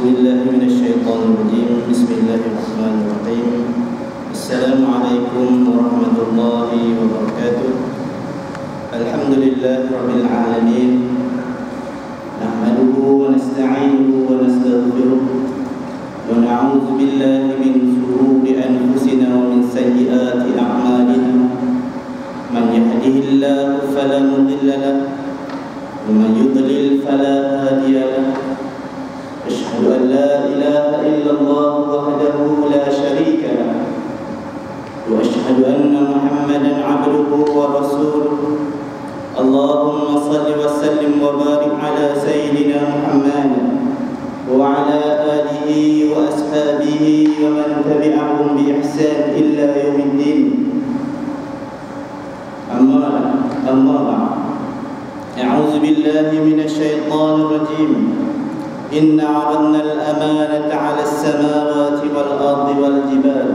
بالله من الشيطان الرجيم. بسم الله الرحمن الرحيم. السلام عليكم ورحمة الله وبركاته. الحمد لله رب العالمين. نحمده ونستعينه ونستغفره ونعوذ بالله من شرور أنفسنا ومن سيئات أعمالنا. من يهده الله فلا مضل له ومن يضلل فلا هادي له. أشهد أن لا إله إلا الله وحده لا شريك له وأشهد أن محمدا عبده ورسوله. اللهم صل وسلم وبارك على سيدنا محمد وعلى آله وأصحابه ومن تبعهم بإحسان إلى يوم الدين. أما بعد، أعوذ بالله من الشيطان الرجيم. إن عرضنا الأمانة على السماوات والأرض والجبال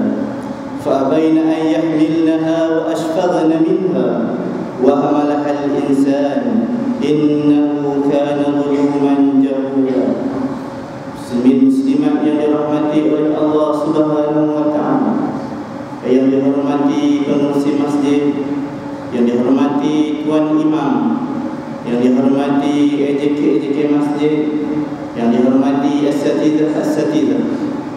فأبين أن يحملنها وأشفقن منها وحملها الإنسان إنه كان ظلوما جهولا. Muslimin muslimat yang dirahmati oleh Allah Subhanahu wa taala, yang dihormati pengurusi masjid, yang dihormati tuan imam, yang dihormati EJK masjid, yang dihormati asatidzah,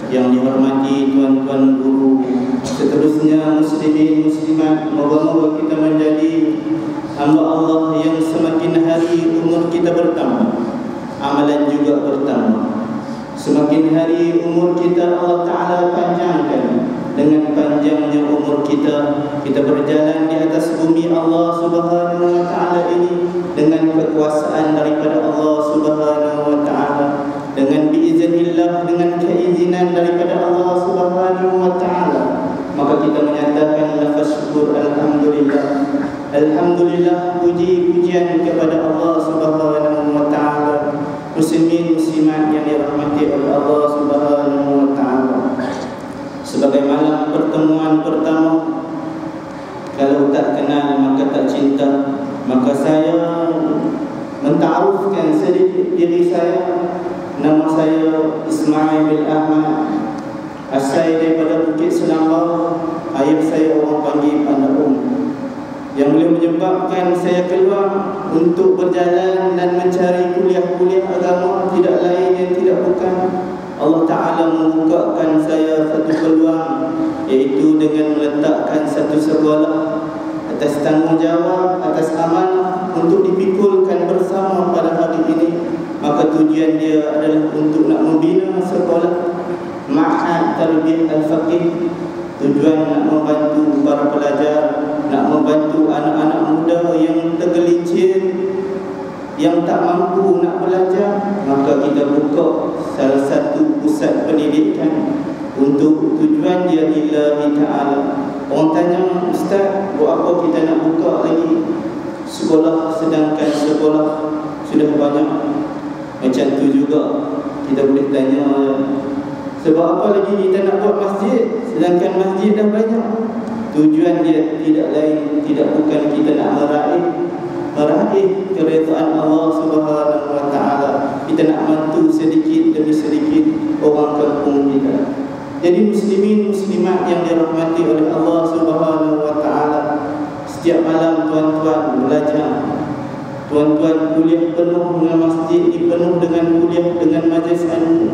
yang dihormati tuan-tuan guru, seterusnya muslimin muslimat, moga-moga kita menjadi hamba Allah yang semakin hari umur kita bertambah, amalan juga bertambah. Semakin hari umur kita Allah Ta'ala panjangkan. Dengan panjangnya umur kita berjalan di atas bumi Allah Subhanahu wa Ta'ala ini dengan kekuasaan daripada Allah Subhanahu wa Ta'ala, dengan biiznillah, dengan keizinan daripada Allah Subhanahu wa Ta'ala. Maka kita menyatakan lafaz syukur, alhamdulillah. Alhamdulillah, puji-pujian kepada Allah Subhanahu wa Ta'ala. Muslimin muslimat yang dirahmati oleh Allah Subhanahu wa Ta'ala, sebagai malam pertemuan pertama, kalau tak kenal maka tak cinta, maka saya mentarufkan sedikit diri saya. Nama saya Ismail bin Ahmad, asal daripada Bukit Selangor. Ayah saya orang panggil Pandang. Yang boleh menyebabkan saya keluar untuk berjalan dan mencari kuliah-kuliah agama tidak lain dan tidak bukan Allah Ta'ala membukakan saya satu peluang, iaitu dengan meletakkan satu sekolah atas tanggungjawab, atas amanah untuk dipikulkan bersama pada hari ini. Maka tujuan dia adalah untuk nak membina sekolah Ma'had Tarbiyah Al-Faqih. Tujuan nak membantu para pelajar, nak membantu anak-anak muda yang tergelincir, yang tak mampu nak belajar. Maka kita buka salah satu pusat pendidikan untuk tujuan dia lillahi ta'ala. Orang tanya, Ustaz, buat apa kita nak buka lagi sekolah sedangkan sekolah sudah banyak? Macam tu juga kita boleh tanya, sebab apa lagi kita nak buat masjid sedangkan masjid dah banyak? Tujuan dia tidak lain, tidak bukan kita nak meraih keridhaan Allah Subhanahu wa Ta'ala. Kita nak bantu sedikit demi sedikit orang kampung kita. Jadi muslimin muslimat yang dirahmati oleh Allah Subhanahu wa Ta'ala, setiap malam tuan-tuan belajar, tuan-tuan kuliah penuh dengan masjid, penuh dengan kuliah, dengan majlis ilmu.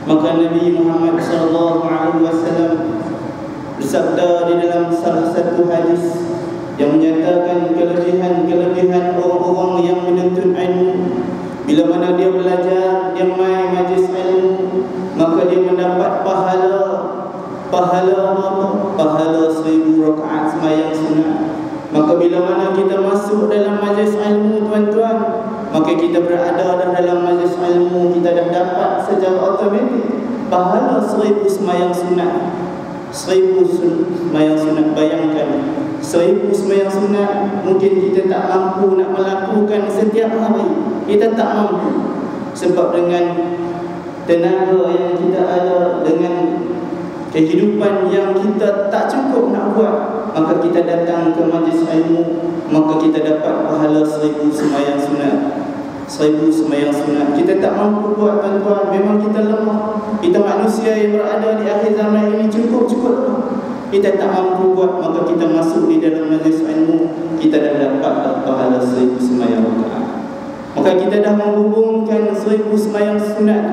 Maka Nabi Muhammad SAW bersabda di dalam salah satu hadis yang menyatakan kelebihan orang-orang yang menuntut ilmu. Bila mana dia belajar, dia mai majlis ilmu, maka dia mendapat pahala apa? Pahala 1000 rakaat sembahyang sunat. Maka bila mana kita masuk dalam majlis ilmu tuan-tuan, maka kita berada dalam majlis ilmu, kita dah dapat secara automatik pahala 1000 sembahyang sunat. 1000 sembahyang sunat. Bayangkan 1000 sembahyang sunat, mungkin kita tak mampu nak melakukan setiap hari. Kita tak mampu, sebab dengan tenaga yang kita ada, dengan kehidupan yang kita tak cukup nak buat, maka kita datang ke majlis ilmu, maka kita dapat pahala 1000 sembahyang sunat. 1000 sembahyang sunat. Kita tak mampu buat tuan-tuan. Memang kita lemah. Kita manusia yang berada di akhir zaman ini cukup lemah. Kita tak mampu buat, maka kita masuk di dalam majlis ilmu, kita dah dapat pahala 1000 sembahyang rakaat. Maka kita dah menghubungkan 1000 sembahyang sunat.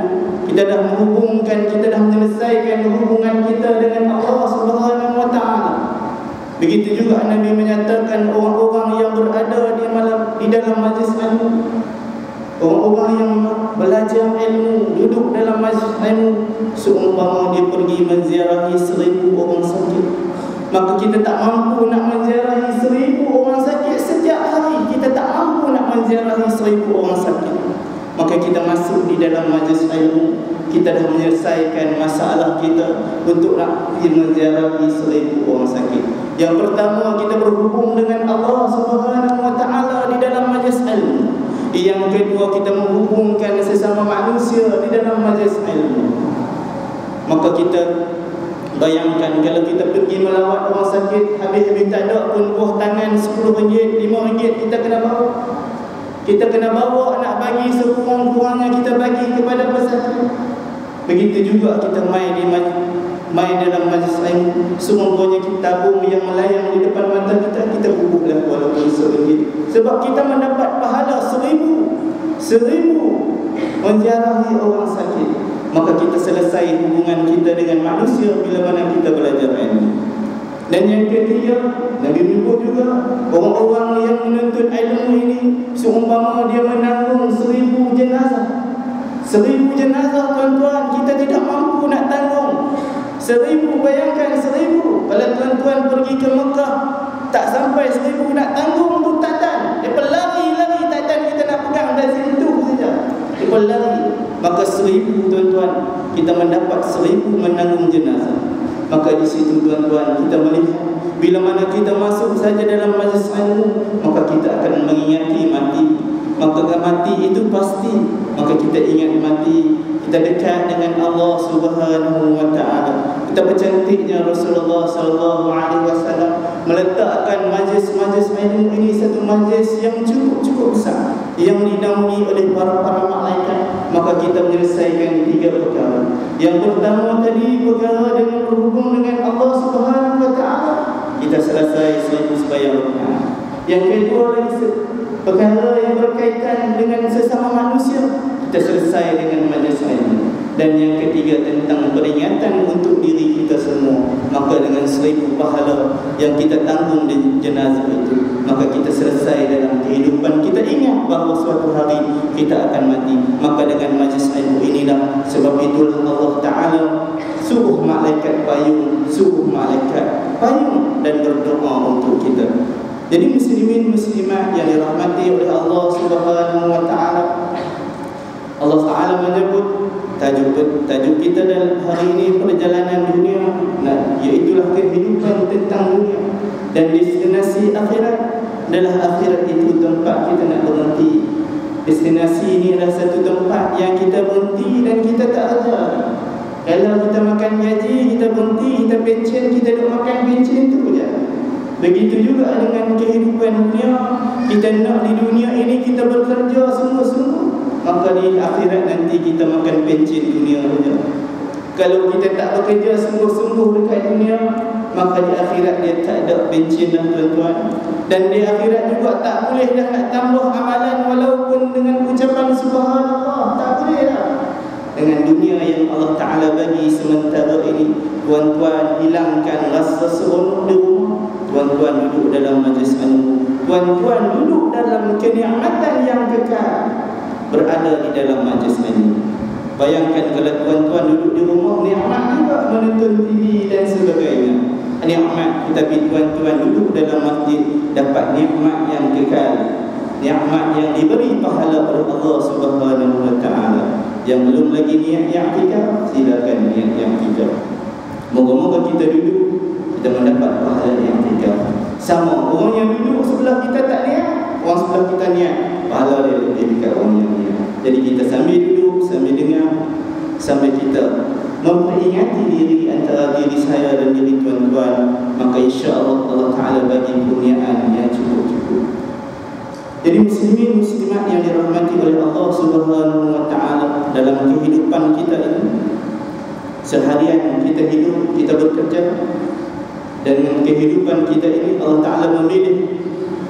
Kita dah menghubungkan, kita dah menyelesaikan hubungan kita dengan Allah Subhanahu wa taala. Begitu juga Nabi menyatakan orang-orang yang berada di dalam majlis ilmu, orang-orang yang belajar ilmu, duduk dalam majlis ilmu, seumpama dia pergi menziarahi 1000 orang sakit. Maka kita tak mampu nak menziarahi 1000 orang sakit setiap hari. Kita tak mampu nak menziarahi 1000 orang sakit. Maka kita masuk di dalam majlis ilmu, kita dah menyelesaikan masalah kita untuk nak menziarahi 1000 orang sakit. Yang pertama, kita berhubung dengan Allah Subhanahu wa taala di dalam majlis ilmu. Yang kedua, kita menghubungkan sesama manusia di dalam majlis ilmu. Maka kita bayangkan kalau kita pergi melawat orang sakit, habis-habis tak ada pun buah tangan RM10, RM5 kita kena bawa. Kita kena bawa, nak bagi sekurang-kurangnya kita bagi kepada pesakit. Begitu juga kita main dalam majlis ilmu, semuanya kita tabung yang melayang di depan mata kita, kita bubuhlah walaupun RM1. Sebab kita mendapat pahala 1000 menziarahi orang sakit. Maka kita selesai hubungan kita dengan manusia bila mana kita belajar ilmu. Dan yang ketiga, Nabi menyebut juga orang-orang yang menuntut ilmu ini seumpama dia menanggung 1000 jenazah. 1000 jenazah tuan-tuan, kita tidak mampu nak tanggung. 1000, bayangkan 1000. Kalau tuan-tuan pergi ke Mekah, tak sampai 1000 nak tanggung tu takdan. Dia lari-lari takdan kita nak pegang dan sentuh saja. Dia lari. Maka 1000 tuan-tuan, kita mendapat 1000 menanggung jenazah. Maka di situ tuan-tuan kita melihat bila mana kita masuk saja dalam majlis ilmu, maka kita akan mengingati mati. Maka mati itu pasti. Maka kita ingat mati, kita dekat dengan Allah Subhanahu wa taala. Betapa cantiknya Rasulullah sallallahu alaihi wasallam meletakkan majlis-majlis ilmu ini satu majlis yang cukup besar, yang dinaungi oleh para malaikat. Maka kita menyelesaikan 3 perkara. Yang pertama tadi perkara dengan berhubung dengan Allah Subhanahu wa taala, kita selesai 1000 sembahyang rakaat. Yang kedua lagi perkara yang berkaitan dengan sesama manusia, kita selesai dengan majlis ilmu. Dan yang ketiga tentang peringatan untuk diri kita semua, maka dengan 1000 pahala yang kita tanggung di jenazah itu, maka kita selesai dalam kehidupan. Kita ingat bahawa suatu hari kita akan mati. Maka dengan majlis ilmu inilah, sebab itulah Allah Ta'ala suruh malaikat payung, dan berdoa untuk kita. Jadi muslimin muslimat yang dirahmati oleh Allah Subhanahu wa taala, Allah Ta'ala menyebut tajuk kita dalam hari ini perjalanan dunia, iaitulah kehidupan tentang dunia. Dan destinasi akhirat adalah akhirat itu tempat kita nak berhenti. Destinasi ini adalah satu tempat yang kita berhenti dan kita tak ajar. Kalau kita makan gaji, kita berhenti, kita pencen, kita duduk makan pencen tu je. Begitu juga dengan kehidupan dunia. Kita nak di dunia ini kita bekerja sungguh-sungguh, maka di akhirat nanti kita makan pencen dunia saja. Kalau kita tak bekerja sungguh-sungguh dekat dunia, maka di akhirat dia tak ada pencen dah tuan-tuan. Dan di akhirat juga tak boleh dah nak tambah amalan walaupun dengan ucapan subhanallah, tak boleh dah. Dengan dunia yang Allah Ta'ala bagi sementara ini, tuan-tuan hilangkan rasa seronok di rumah. Tuan-tuan duduk dalam majlis ilmu, tuan-tuan duduk dalam kenikmatan yang kekal, berada di dalam majlis ilmu. Bayangkan kalau tuan-tuan duduk di rumah, nikmat juga menonton TV dan sebagainya, nikmat. Tetapi tuan-tuan duduk dalam masjid, dapat nikmat yang kekal, nikmat yang diberi pahala oleh Allah Subhanahu wa taala. Yang belum lagi niat yang i'tikaf, silakan niat yang i'tikaf. Moga-moga kita duduk, kita mendapat pahala yang i'tikaf. Sama orang yang duduk sebelah kita tak niat, orang sebelah kita niat, pahala dia lebih dekat orang yang niat. Jadi kita sambil duduk, sambil dengar, sambil kita memperingati diri antara diri saya dan diri tuan-tuan, maka insya-Allah Allah Ta'ala bagi kurniaan yang cukup-cukup. Jadi muslimin muslimat yang dirahmati oleh Allah Subhanahu wa taala, dalam kehidupan kita ini seharian kita hidup, kita bekerja, dan kehidupan kita ini Allah Taala memilih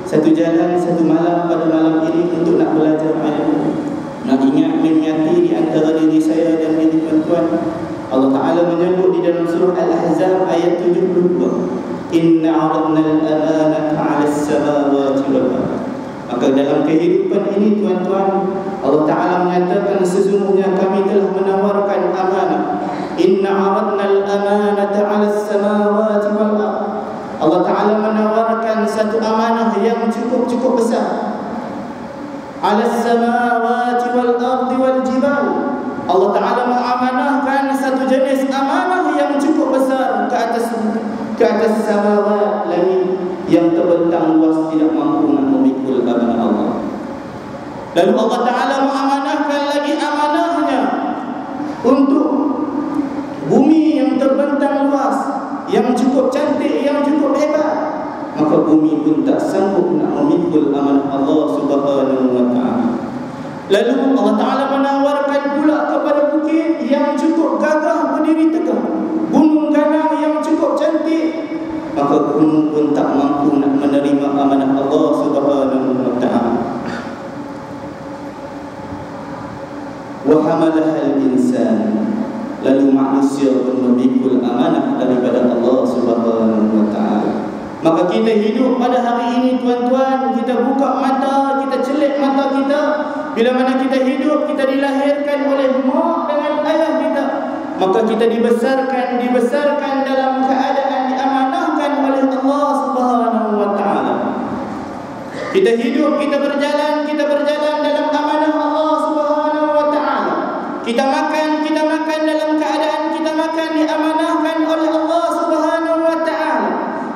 satu jalan, satu malam pada malam ini untuk nak belajar ilmu, nak ingat menyati di antara diri saya dan diri tuan-tuan. Allah Taala menyebut di dalam surah Al-Ahzab ayat 72, Inna 'aradna al-amanata 'ala as-samawati wal ardh. Maka dalam kehidupan ini tuan-tuan, Allah Ta'ala menyatakan sesungguhnya kami telah menawarkan amanah. Inna 'aradna al-amanata 'ala as-samawati wal ardh. Allah Ta'ala menawarkan satu amanah yang cukup besar. 'Ala as-samawati wal ardh wal jibal. Allah Ta'ala mengamanahkan satu jenis amanah yang cukup besar ke atas samawat, langit yang terbentang luas tidak mampu nak memikul amanah Allah. Lalu Allah Ta'ala mengamanahkan lagi amanahnya untuk bumi yang terbentang luas, yang cukup cantik, yang cukup hebat. Maka bumi pun tak sanggup nak memikul amanah Allah Subhanahu wa ta'ala. Lalu Allah Ta'ala menawarkan pula kepada bukit yang cukup gagah berdiri tegak, gunung ganang yang cukup cantik, maka gunung pun tak mampu nak menerima amanah Allah Subhanahu wa ta'ala. Wa hamalaha al-insan. Lalu manusia pun memikul amanah daripada Allah Subhanahu wa ta'ala. Maka kita hidup pada hari ini tuan-tuan, kita buka mata, kita celik mata kita. Bila mana kita hidup, kita dilahirkan oleh mak dengan ayah kita, maka kita dibesarkan dalam keadaan diamanahkan oleh Allah Subhanahu wa ta'ala. Kita hidup, kita berjalan dalam amanah Allah Subhanahu wa ta'ala. Kita makan dalam keadaan kita makan diamanahkan oleh Allah Subhanahu wa ta'ala.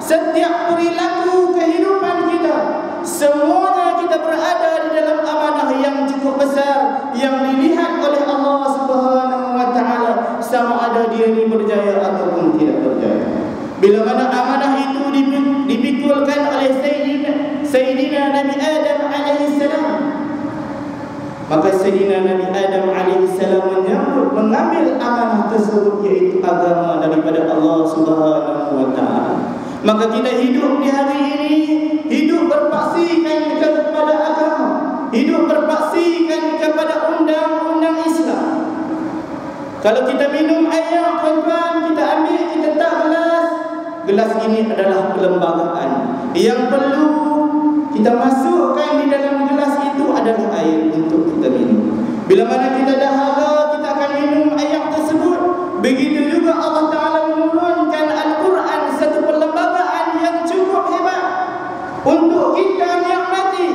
Setiap perilaku kehidupan kita, semuanya kita berada di dalam amanah yang cukup besar, yang dilihat oleh Allah Subhanahu wa ta'ala, sama ada dia ini berjaya ataupun tidak berjaya. Bila mana amanah itu dipikulkan oleh Sayyidina Nabi Adam alaihissalam, maka Sayyidina Nabi Adam alaihissalam mengambil amanah tersebut, iaitu agama daripada Allah Subhanahu wa ta'ala. Maka kita hidup di hari ini, hidup berpaksikan kepada agama, hidup berpaksikan kepada undang-undang Islam. Kalau kita minum air tuan-tuan, kita ambil, kita letak gelas ini adalah perlembagaan. Yang perlu kita masukkan di dalam gelas itu adalah air untuk kita minum. Bila mana kita dahaga, kita akan minum air tersebut. Begitu juga Allah Ta'ala menurunkan Al-Quran, satu perlembagaan yang cukup hebat untuk kita nikmati.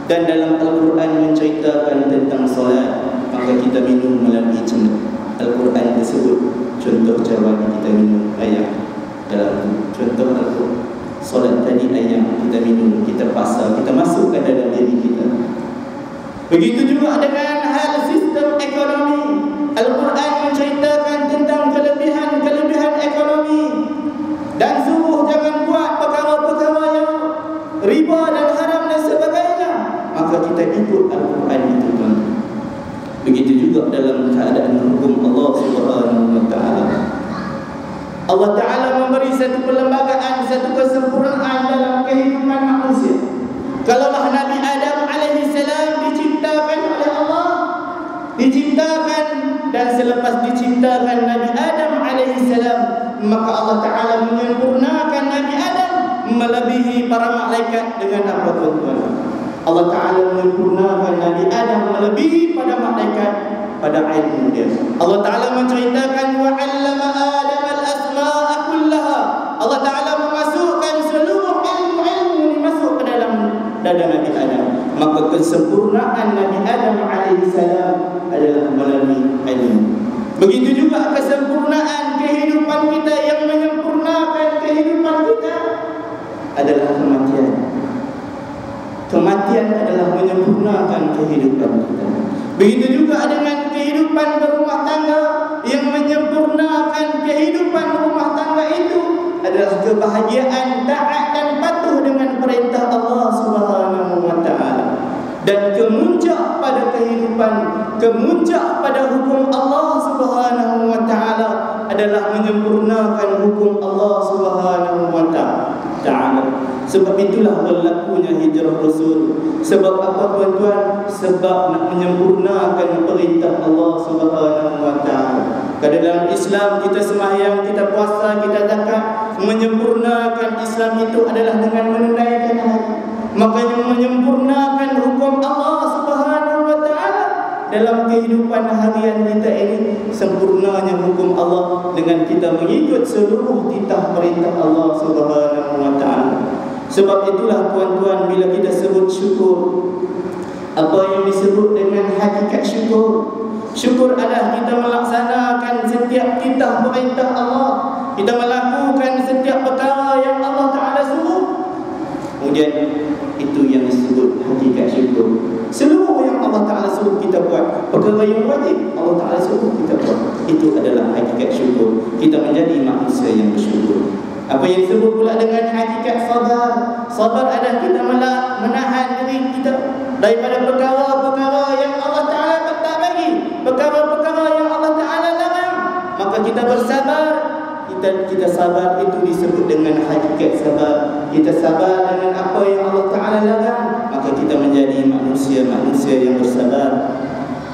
Dan dalam Al-Quran menceritakan tentang solat, maka kita minum melalui Al-Quran tersebut. Contoh cara kita minum air dalam contoh Al-Quran. Solat tadi air kita minum, kita pasal, kita masukkan dalam diri kita. Begitu juga dengan hal sistem ekonomi. Al-Quran menceritakan tentang kelebihan ekonomi dan suruh jangan buat perkara-perkara yang riba dan haram dan sebagainya. Maka kita ikut Al-Quran itu tuan. Begitu juga dalam keadaan hukum Allah Subhanahu wa ta'ala. Allah Ta'ala memberi satu perlembagaan, satu kesempurnaan dalam kehidupan manusia. Kalaulah Nabi Adam alaihissalam diciptakan oleh Allah, diciptakan, dan selepas diciptakan Nabi Adam alaihissalam, maka Allah Ta'ala menyempurnakan Nabi Adam melebihi para malaikat dengan apa tuan-tuan? Allah Ta'ala menyempurnakan Nabi Adam melebihi pada malaikat pada ilmu dia. Allah Ta'ala menceritakan wa 'allama Adam al-asma'a kullaha. Allah Ta'ala memasukkan seluruh ilmu masuk ke dalam dada Nabi Adam. Maka kesempurnaan Nabi Adam alaihissalam adalah melalui ilmu. Begitu juga kesempurnaan kehidupan kita, yang menyempurnakan kehidupan kita adalah kematian. Kematian adalah menyempurnakan kehidupan kita. Begitu juga dengan kehidupan berumah tangga, yang menyempurnakan kehidupan rumah tangga itu adalah kebahagiaan, taat dan patuh dengan perintah Allah Subhanahu memuncak pada hukum Allah Subhanahu wa taala adalah menyempurnakan hukum Allah Subhanahu wa taala. Sebab itulah berlakunya hijrah Rasul. Sebab apa tuan-tuan? Sebab nak menyempurnakan perintah Allah Subhanahu wa taala. Kalau dalam Islam kita sembahyang, kita puasa, kita zakat, menyempurnakan Islam itu adalah dengan menunaikan haji. Makanya menyempurnakan hukum Allah Subhanahu wa taala dalam kehidupan harian kita ini, sempurnanya hukum Allah dengan kita mengikut seluruh titah perintah Allah Subhanahu wa taala. Sebab itulah tuan-tuan, bila kita sebut syukur, apa yang disebut dengan hakikat syukur? Syukur adalah kita melaksanakan setiap titah perintah Allah, kita melakukan setiap perkara yang Allah Ta'ala suruh. Kemudian itu yang disebut hakikat syukur. Seluruh yang Allah Ta'ala suruh kita buat, perkara yang wajib Allah Ta'ala suruh kita buat, itu adalah hakikat syukur. Kita menjadi manusia yang bersyukur. Apa yang disebut pula dengan hakikat sabar? Sabar adalah kita menahan diri kita daripada perkara-perkara yang Allah Ta'ala tak bagi, perkara-perkara yang Allah Ta'ala larang. Maka kita bersabar. Kita sabar itu disebut dengan hakikat sabar. Kita sabar dengan apa yang Allah Ta'ala larang, maka kita menjadi manusia-manusia yang bersabar.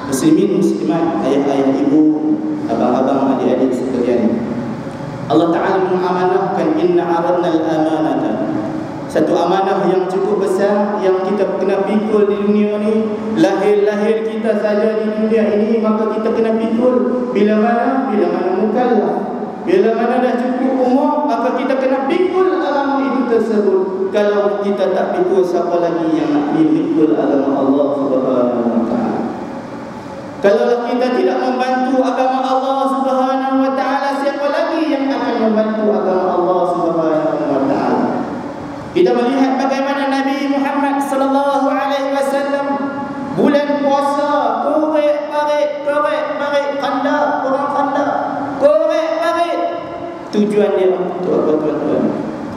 Muslimin, muslimat, ayah-ayah, ibu, abang-abang, adik-adik sekalian, Allah Ta'ala mengamanahkan, inna aradna al-amanata, satu amanah yang cukup besar yang kita kena pikul di dunia ni. Lahir-lahir kita saja di dunia ini, maka kita kena pikul. Bila mana mukallaf, bila mana dah cukup umur, maka kita kena pikul agama itu tersebut. Kalau kita tak pikul, siapa lagi yang nak pikul agama Allah Subhanahu wa taala? Kalau kita tidak membantu agama Allah Subhanahu wa taala, siapa lagi yang akan membantu agama Allah Subhanahu wa taala? Kita melihat bagaimana Nabi Muhammad sallallahu alaihi wasallam bulan puasa korek-parik kanda, orang kanda, korek-parik. Tujuan dia untuk apa tuan-tuan?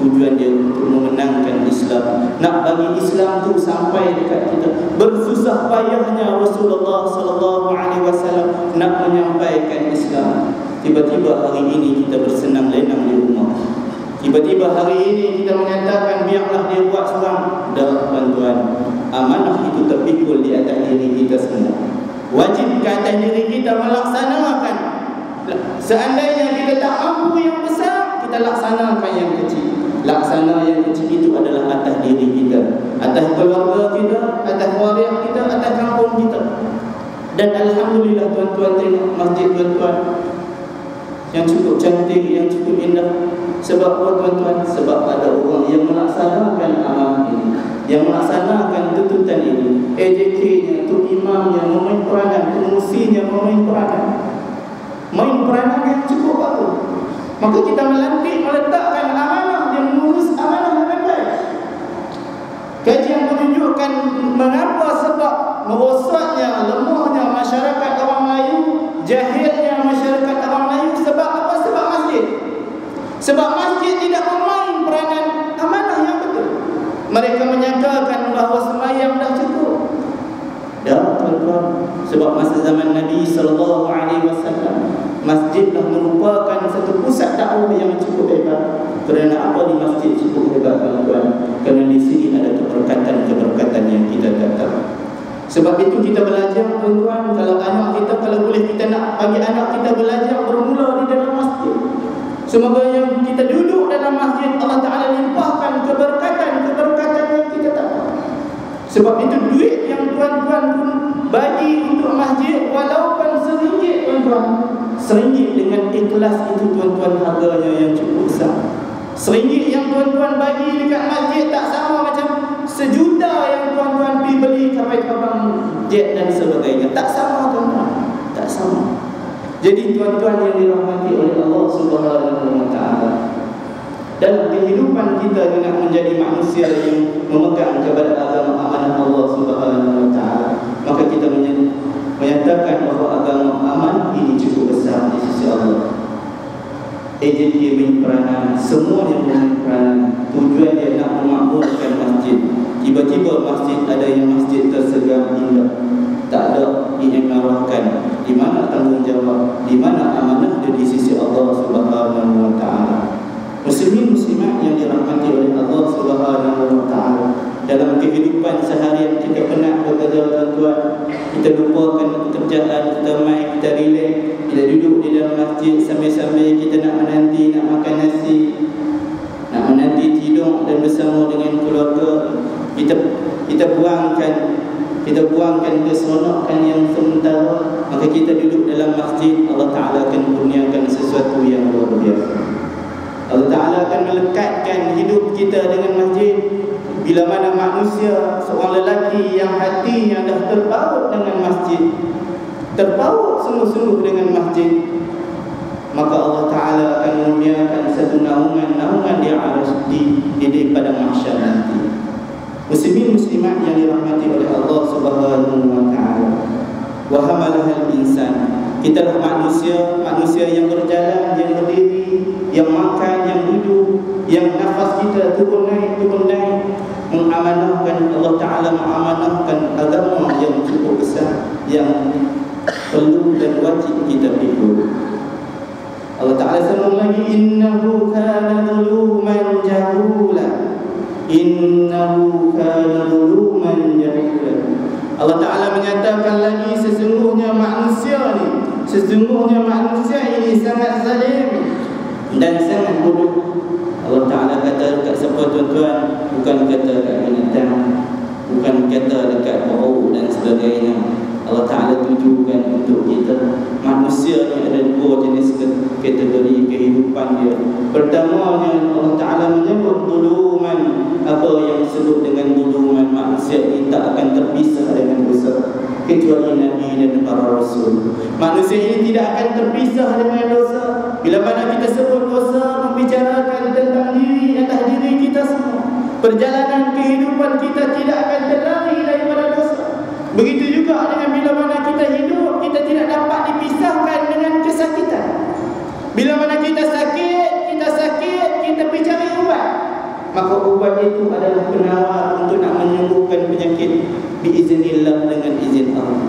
Tujuan dia untuk memenangkan Islam, nak bagi Islam tu sampai dekat kita. Bersusah payahnya Rasulullah sallallahu alaihi wasallam nak menyampaikan Islam. Tiba-tiba hari ini kita bersenang lenang di rumah. Tiba-tiba hari ini kita menyatakan biarlah dia buat seorang. Dah tuan-tuan, amanah itu terpikul di atas diri kita semua. Wajib ke atas diri kita melaksanakan. Seandainya kita tak mampu yang besar, kita laksanakan yang kecil. Laksana yang kecil itu adalah atas diri kita, atas keluarga kita, atas waria kita, atas kampung kita. Dan alhamdulillah tuan-tuan, tengok masjid tuan-tuan yang cukup cantik, yang cukup indah. Sebab apa tuan-tuan? Sebab ada orang yang melaksanakan amal ini, yang melaksanakan tuntutan ini. AJK-nya, tu imamnya memain peranan, pengusinya memain peranan, main peranan yang cukup bagus. Maka kita meletakkan amanah dan mengurus amanah dengan baik. Kajian menunjukkan mengapa sebab merosaknya, lemahnya masyarakat orang Melayu, jahilnya masyarakat orang Melayu. Sebab apa? Sebab masjid. Sebab masjid tidak memain peranan amanah yang betul. Mereka menyangkakan bahawa sembahyang dah cukup. Ya tuan-tuan, sebab masa zaman Nabi sallallahu alaihi wasallam, masjid dah merupakan satu pusat dakwah yang cukup hebat. Kerana apa di masjid cukup hebat tuan-tuan? Kerana di sini ada keberkatan yang kita tak tahu. Sebab itu kita belajar tuan-tuan. Kalau anak kita, kalau boleh kita nak bagi anak kita belajar bermula di dalam masjid. Semoga yang kita duduk dalam masjid, Allah Ta'ala limpahkan keberkatan yang kita tak tahu. Sebab itu duit yang tuan-tuan pun bagi untuk masjid, walaupun RM1 tuan-tuan, RM1 dengan ikhlas itu tuan-tuan harganya yang cukup besar. RM1 yang tuan-tuan bagi dekat masjid tak sama macam RM1 yang tuan-tuan pergi beli kapal jet dan sebagainya. Tak sama tuan-tuan, tak sama. Jadi tuan-tuan yang dirahmati oleh Allah Subhanahu wa taala, dalam kehidupan kita nak menjadi manusia yang memegang kepada agama amanah Allah Subhanahu wa taala, maka kita menyatakan bahawa agama amanah ini cukup besar di sisi Allah. AJK main peranan, semua yang main peranan. Tujuan dia nak memakmurkan masjid. Tiba-tiba masjid, ada yang masjid tersegar indah, tak ada diimarahkan. Di mana tanggungjawab, di mana amanah dia di sisi Allah Subhanahu wa taala. Muslimin muslimat yang dirahmati oleh Allah Subhanahu wa taala, dalam kehidupan seharian kita penat bekerja tuan-tuan, kita lupakan pekerjaan, kita main, kita relax, kita duduk di dalam masjid sambil-sambil kita nak menanti, nak makan nasi, nak menanti tidur dan bersama dengan keluarga. Kita buangkan keseronokan yang sementara, maka kita duduk dalam masjid, Allah Ta'ala akan kurniakan sesuatu yang luar biasa. Allah Ta'ala akan melekatkan hidup kita dengan masjid. Bila mana manusia, seorang lelaki yang hatinya dah terpaut dengan masjid, terpaut sungguh-sungguh dengan masjid, maka Allah Ta'ala akan kurniakan satu naungan di arasy di pada mahsyar nanti. Muslimin muslimat yang dirahmati oleh Allah Subhanahu wa taala. Wa hamalahal insan. Kita lah manusia yang berjalan, yang berdiri, yang makan, yang duduk, yang nafas kita turun naik. Mengamanahkan, Allah Ta'ala mengamanahkan agama yang cukup besar, yang perlu dan wajib kita pikul. Allah Ta'ala sambung lagi, innahu kana zuluman jahula. Innahu kana zuluman jahula. Allah Ta'ala menyatakan lagi, sesungguhnya manusia ini sangat zalim dan sangat bodoh. Allah Ta'ala kata dekat siapa tuan-tuan? Bukan kata dekat binatang, bukan kata dekat bau dan sebagainya. Allah Ta'ala tujukan untuk kita. Manusia ni ada dua jenis kategori kehidupan dia. Pertamanya Allah Ta'ala menyebut zuluman. Apa yang disebut dengan zuluman? Manusia ini tak akan terpisah dengan dosa, kecuali Nabi dan para Rasul. Manusia ini tidak akan terpisah dengan dosa. Bila mana kita sebut dosa, membicarakan tentang diri atas diri kita semua. Perjalanan kehidupan kita tidak akan terlari daripada dosa. Begitu juga dengan bila mana kita hidup, kita tidak dapat dipisahkan dengan kesakitan. Bila mana kita sakit, kita pergi cari ubat. Maka ubat itu adalah penawar untuk nak menyembuhkan penyakit biiznillah, dengan izin Allah.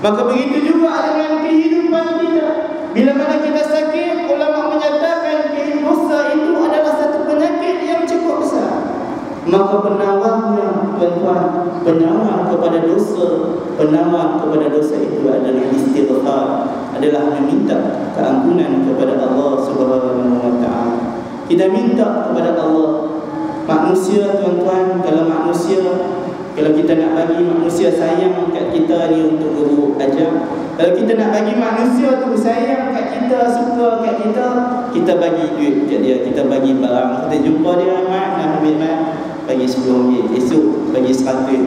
Maka begitu juga dengan kehidupan kita. Bila mana kita sakit, ulama menyatakan dosa itu adalah satu penyakit yang cukup besar. Maka penawarnya tuan-tuan, penawar kepada dosa itu adalah istighfar, adalah meminta keampunan kepada Allah Subhanahu wa taala. Kita minta kepada Allah. Manusia tuan-tuan, kalau kita nak bagi manusia sayang kat kita ni untuk guru ajar, kalau kita nak bagi manusia tu sayang kat kita, suka kat kita, kita bagi duit kat dia, kita bagi barang. Kita jumpa dia, mak nak ambil mak, bagi RM10, esok bagi RM100.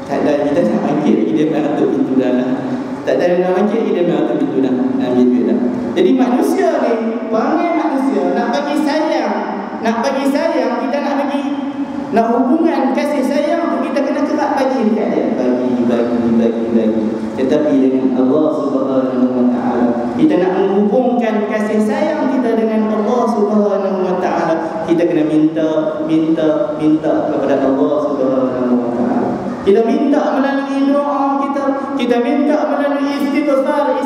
Tak ada, kita nak bagi lagi dia nak tutup pintu dah lah. Tak ada nak bagi lagi dia nak tutup pintu dah, ambil duit dah. Jadi manusia ni, perangai manusia nak bagi sayang, kita nak bagi, nak hubungan kasih sayang tu kita kena kerak bagi dekat dia, bagi. Tetapi dengan Allah Subhanahu wa taala, kita nak menghubungkan kasih sayang kita dengan Allah Subhanahu wa taala, kita kena minta kepada Allah Subhanahu wa taala. Kita minta melalui doa kita minta melalui istighfar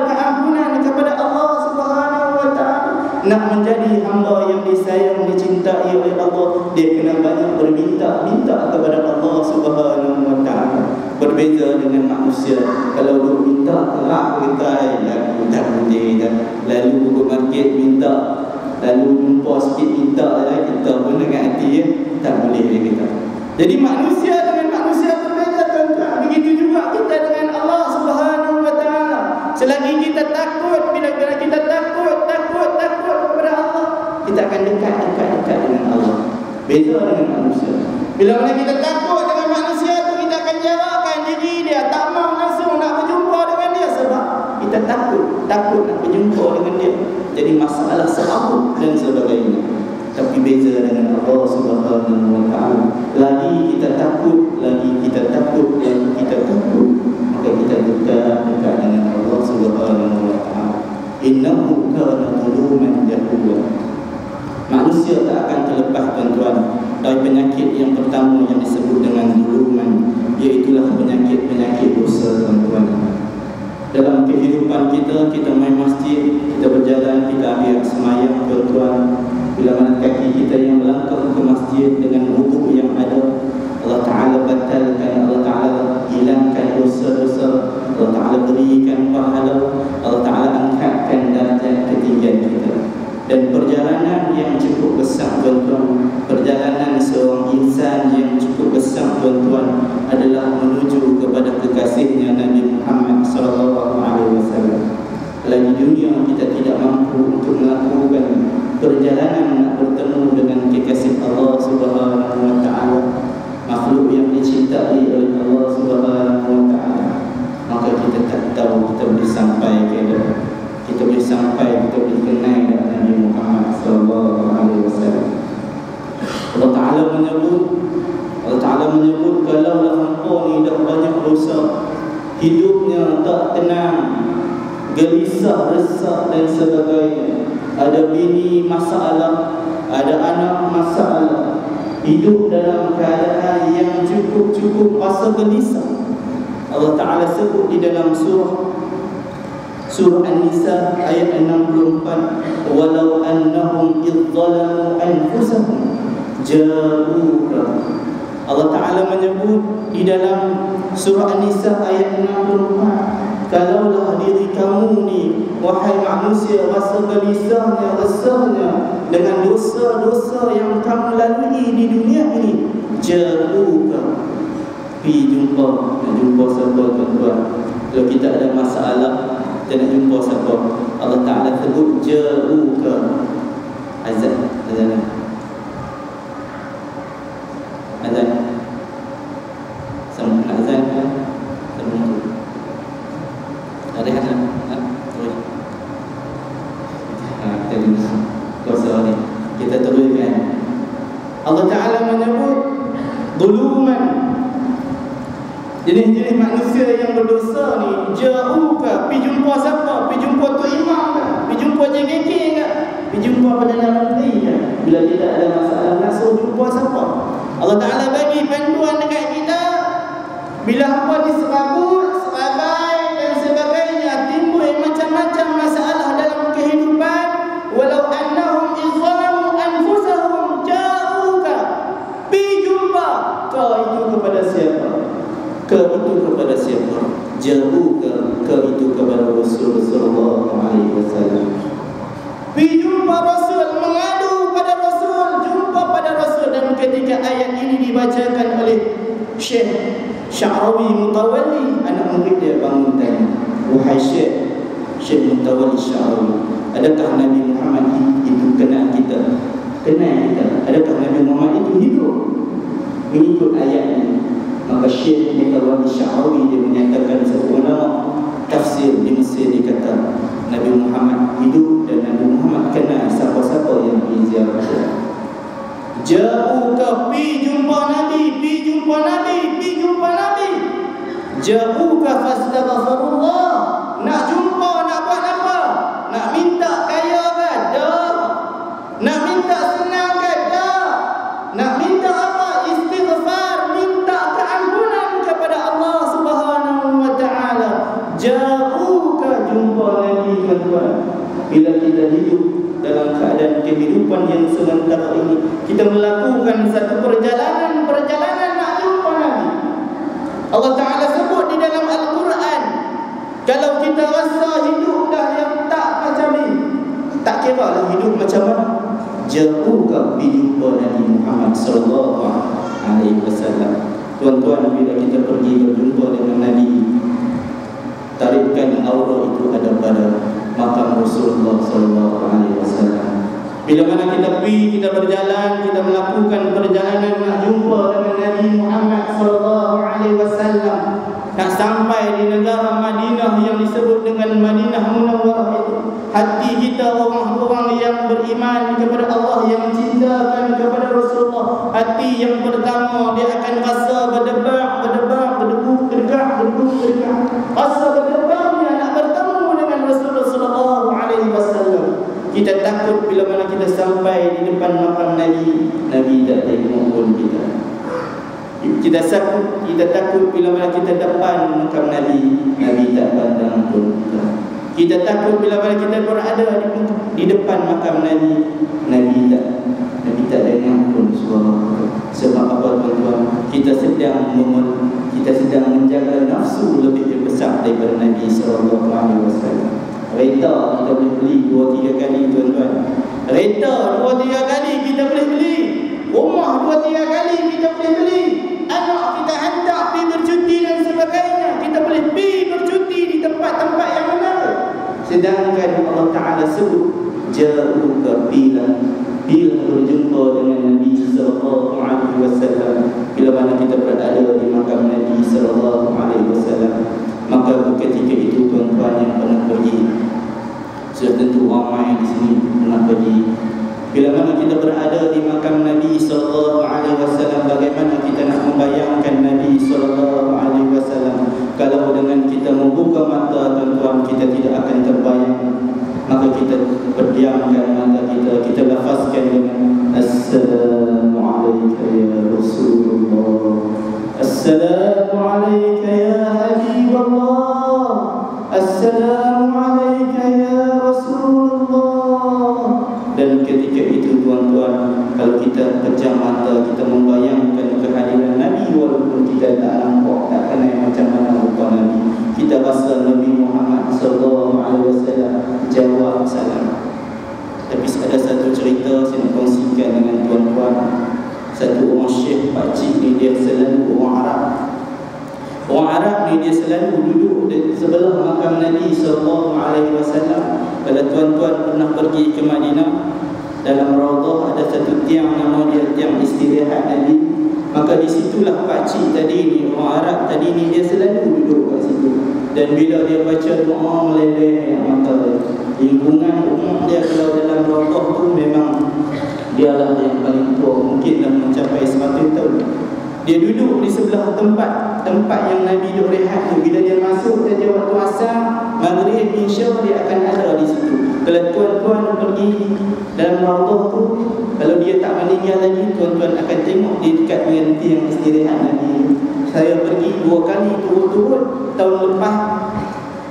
keampunan kepada Allah Subhanahu wa taala. Nak menjadi hamba yang disayang, dicintai oleh Allah, dia kena banyak berminta kepada Allah Subhanahu wa taala. Berbeza dengan manusia, kalau duk minta kerak kita tak boleh dah. Lalu ke market minta, lalu jumpa sikit minta dah, kita pun dengan hati tak boleh kita. Jadi manusia dengan manusia berbeza tuan-tuan. Begitu juga kita dengan Allah Subhanahu wa taala. Selagi kita takut, bila kita takut kepada Allah, kita akan dekat dengan Allah. Beza dengan manusia. Bila mana kita takut dengan manusia tu, kita akan jarakkan diri dia, tak mau langsung nak berjumpa dengan dia sebab kita takut nak berjumpa dengan dia. Jadi masalah serabut dan sebagainya. Tapi beza dengan Allah Subhanahu wa taala. Lagi kita takut, maka kita dekat dengan Allah Subhanahu wa taala. Innahu kana zuluman jahula. Manusia tak akan terlepas tuan-tuan dari penyakit yang pertama yang disebut dengan zuluman, iaitu penyakit dosa. kerana dunia kita tidak mampu untuk melakukan perjalanan nak bertemu dengan kekasih Allah Subhanahu wa taala, makhluk yang dicintai oleh Allah Subhanahu wa taala, maka kita tak tahu kita boleh sampai ke mana. Kita boleh sampai, kita boleh kenal dengan Nabi Muhammad sallallahu alaihi wasallam. Allah Taala menyebut kalaulah hangpa ni dah banyak dosa, hidupnya tak tenang, gelisah, resah dan sebagainya, ada bini masalah, ada anak masalah, hidup dalam keadaan yang cukup rasa gelisah. Allah Ta'ala sebut di dalam surah An-Nisa ayat 64, walau annahum idzalamu anfusahum ja'uka. Allah Ta'ala menyebut di dalam surah An-Nisa ayat 64, kalaulah diri kamu ni, wahai manusia, rasa gelisahnya, resahnya dengan dosa-dosa yang kamu lalui di dunia ini, ja'uka, pergi jumpa. Nak jumpa siapa tuan-tuan? Kalau kita ada masalah, kita nak jumpa siapa? Allah Ta'ala sebut ja'uka. Azan sama nak azan kan? Sama tu ada azan terus kita kuasa ni kita teruskan. Allah Ta'ala menyebut zuluman, jenis-jenis manusia yang berdosa ni, ja'uka, pergi jumpa siapa? Pergi jumpa tu imam ke? Pergi jumpa JKK ke? Pergi jumpa Perdana Menteri ke? Bila tidak ada masalah, nak suruh jumpa siapa? Allah Ta'ala bagi panduan dekat kita. Bila hampa diserabut, serabai dan sebagainya, timbul macam-macam masalah dalam kehidupan, walau annahum izzalamu anfusahum ja'uka, pergi jumpa. Kau itu kepada siapa? Kau itu kepada siapa? Ja'uka, kau itu kepada Rasul sallallahu alaihi wasallam. Pergi jumpa Rasul, mengadu pada Rasul, jumpa pada Rasul. Dan ketika ayat ini dibacakan oleh Syekh Sya'rawi Mutawalli, anak murid dia bangun tanya, wahai Syekh Mutawalli Sya'rawi, adakah Nabi Muhammad itu kenal kita? Kenal kita? Adakah Nabi Muhammad itu hidup mengikut ayat ini? Maka Syekh Mutawalli Sya'rawi dia menyatakan, satu ulama tafsir di Mesir, dia kata Nabi Muhammad hidup dan Nabi Muhammad kenal siapa-siapa yang diziarah. Ja'uka, pi jumpa Nabi, pi jumpa Nabi, pi jumpa Nabi. Ja'uka fastaghfirullah. Nak jumpa, nak buat apa? Nak minta kaya ke? Dah. Nak minta senang ke? Dah. Nak minta apa? Istighfar, minta keampunan kepada Allah Subhanahu wa taala. Ja'uka, jumpa Nabi tuan-tuan. Bila kita hidup dalam keadaan kehidupan yang sementara ini, kita melakukan satu perjalanan nak jumpa Nabi. Allah Ta'ala sebut di dalam Al-Quran, kalau kita rasa hidup dah yang tak macam ni, tak kira lah hidup macam mana, ja'uka, pergi jumpa Nabi Muhammad sallallahu alaihi wasallam. Tuan-tuan, bila kita pergi berjumpa dengan Nabi, tarikkan aura itu ada pada makam Rasulullah sallallahu alaihi wasallam. Bila mana kita pergi, kita berjalan, kita melakukan perjalanan nak jumpa dengan Nabi Muhammad sallallahu alaihi wasallam, nak sampai di negara Madinah yang disebut dengan Madinah Munawwarah itu, hati kita orang-orang yang beriman kepada Allah, yang cintakan kepada Rasulullah, hati yang pertama dia akan rasa berdebar, berdebu, berdegar, rasa berdebarnya nak bertemu dengan Rasulullah sallallahu alaihi wasallam. Kita takut bila mana kita sampai di depan makam Nabi, Nabi tak tengok pun kita. Kita takut bila mana kita depan makam Nabi, Nabi tak pandang pun kita. Kita takut bila mana kita berada di depan makam Nabi, Nabi tak dengar pun suara. Sebab apa tuan-tuan? Kita sedang menjaga nafsu lebih besar daripada Nabi sallallahu alaihi wasallam. Kereta kita boleh beli 2-3 kali tuan-tuan. Kereta 2-3 kali kita boleh beli. Rumah 2-3 kali kita boleh beli. Anak kita hantar pergi bercuti dan sebagainya. Kita boleh pergi bercuti di tempat-tempat yang benar. Sedangkan Allah Ta'ala sebut ja'uka bila berjumpa dengan Nabi sallallahu alaihi wasallam. Bila mana kita berada di makam Nabi sallallahu alaihi wasallam, maka ketika itu tuan-tuan yang pernah pergi, sudah tentu ramai di sini pernah pergi. Bila mana kita berada di makam Nabi sallallahu alaihi wasallam, bagaimana kita nak membayangkan Nabi sallallahu alaihi wasallam kalau dengan kita membuka mata, tuan-tuan, kita tidak akan terbayang. Maka kita berdiamkan mata kita lafazkan dengan Assalamualaikum ya Rasulullah, Assalamualaikum ya Habibullah, Assalamualaikum ya Rasulullah. Dan ketika itu tuan-tuan, kalau kita pejam mata, kita membayangkan kehadiran Nabi, walaupun kita tak nampak, tak kenal macam mana rupa Nabi, kita rasa Nabi Muhammad sallallahu alaihi wasallam jawab salam. Tapi ada satu cerita saya nak kongsikan dengan tuan-tuan. Satu orang syekh pakcik ni, dia selalu orang Arab. Orang Arab ni dia selalu duduk di sebelah makam Nabi sallallahu alaihi wasallam. Kalau tuan-tuan pernah pergi ke Madinah, dalam raudhah ada satu tiang, nama dia tiang istirahat Nabi. Maka di situlah pakcik tadi ni, orang Arab tadi ni, dia selalu duduk kat situ. Dan bila dia baca doa, meleleh mata dia. Lingkungan umur dia kalau dalam raudhah tu memang dialah yang paling tua, mungkinlah mencapai 100 tahun. Dia duduk di sebelah tempat yang Nabi duduk rehat tu. Bila dia masuk saja waktu asar, maghrib, isya, dia akan ada di situ. Kalau tuan-tuan pergi dalam raudhah tu, kalau dia tak meninggal lagi, tuan-tuan akan tengok dia dekat dengan tiang istirahat Nabi. Saya pergi 2 kali turut-turut tahun lepas,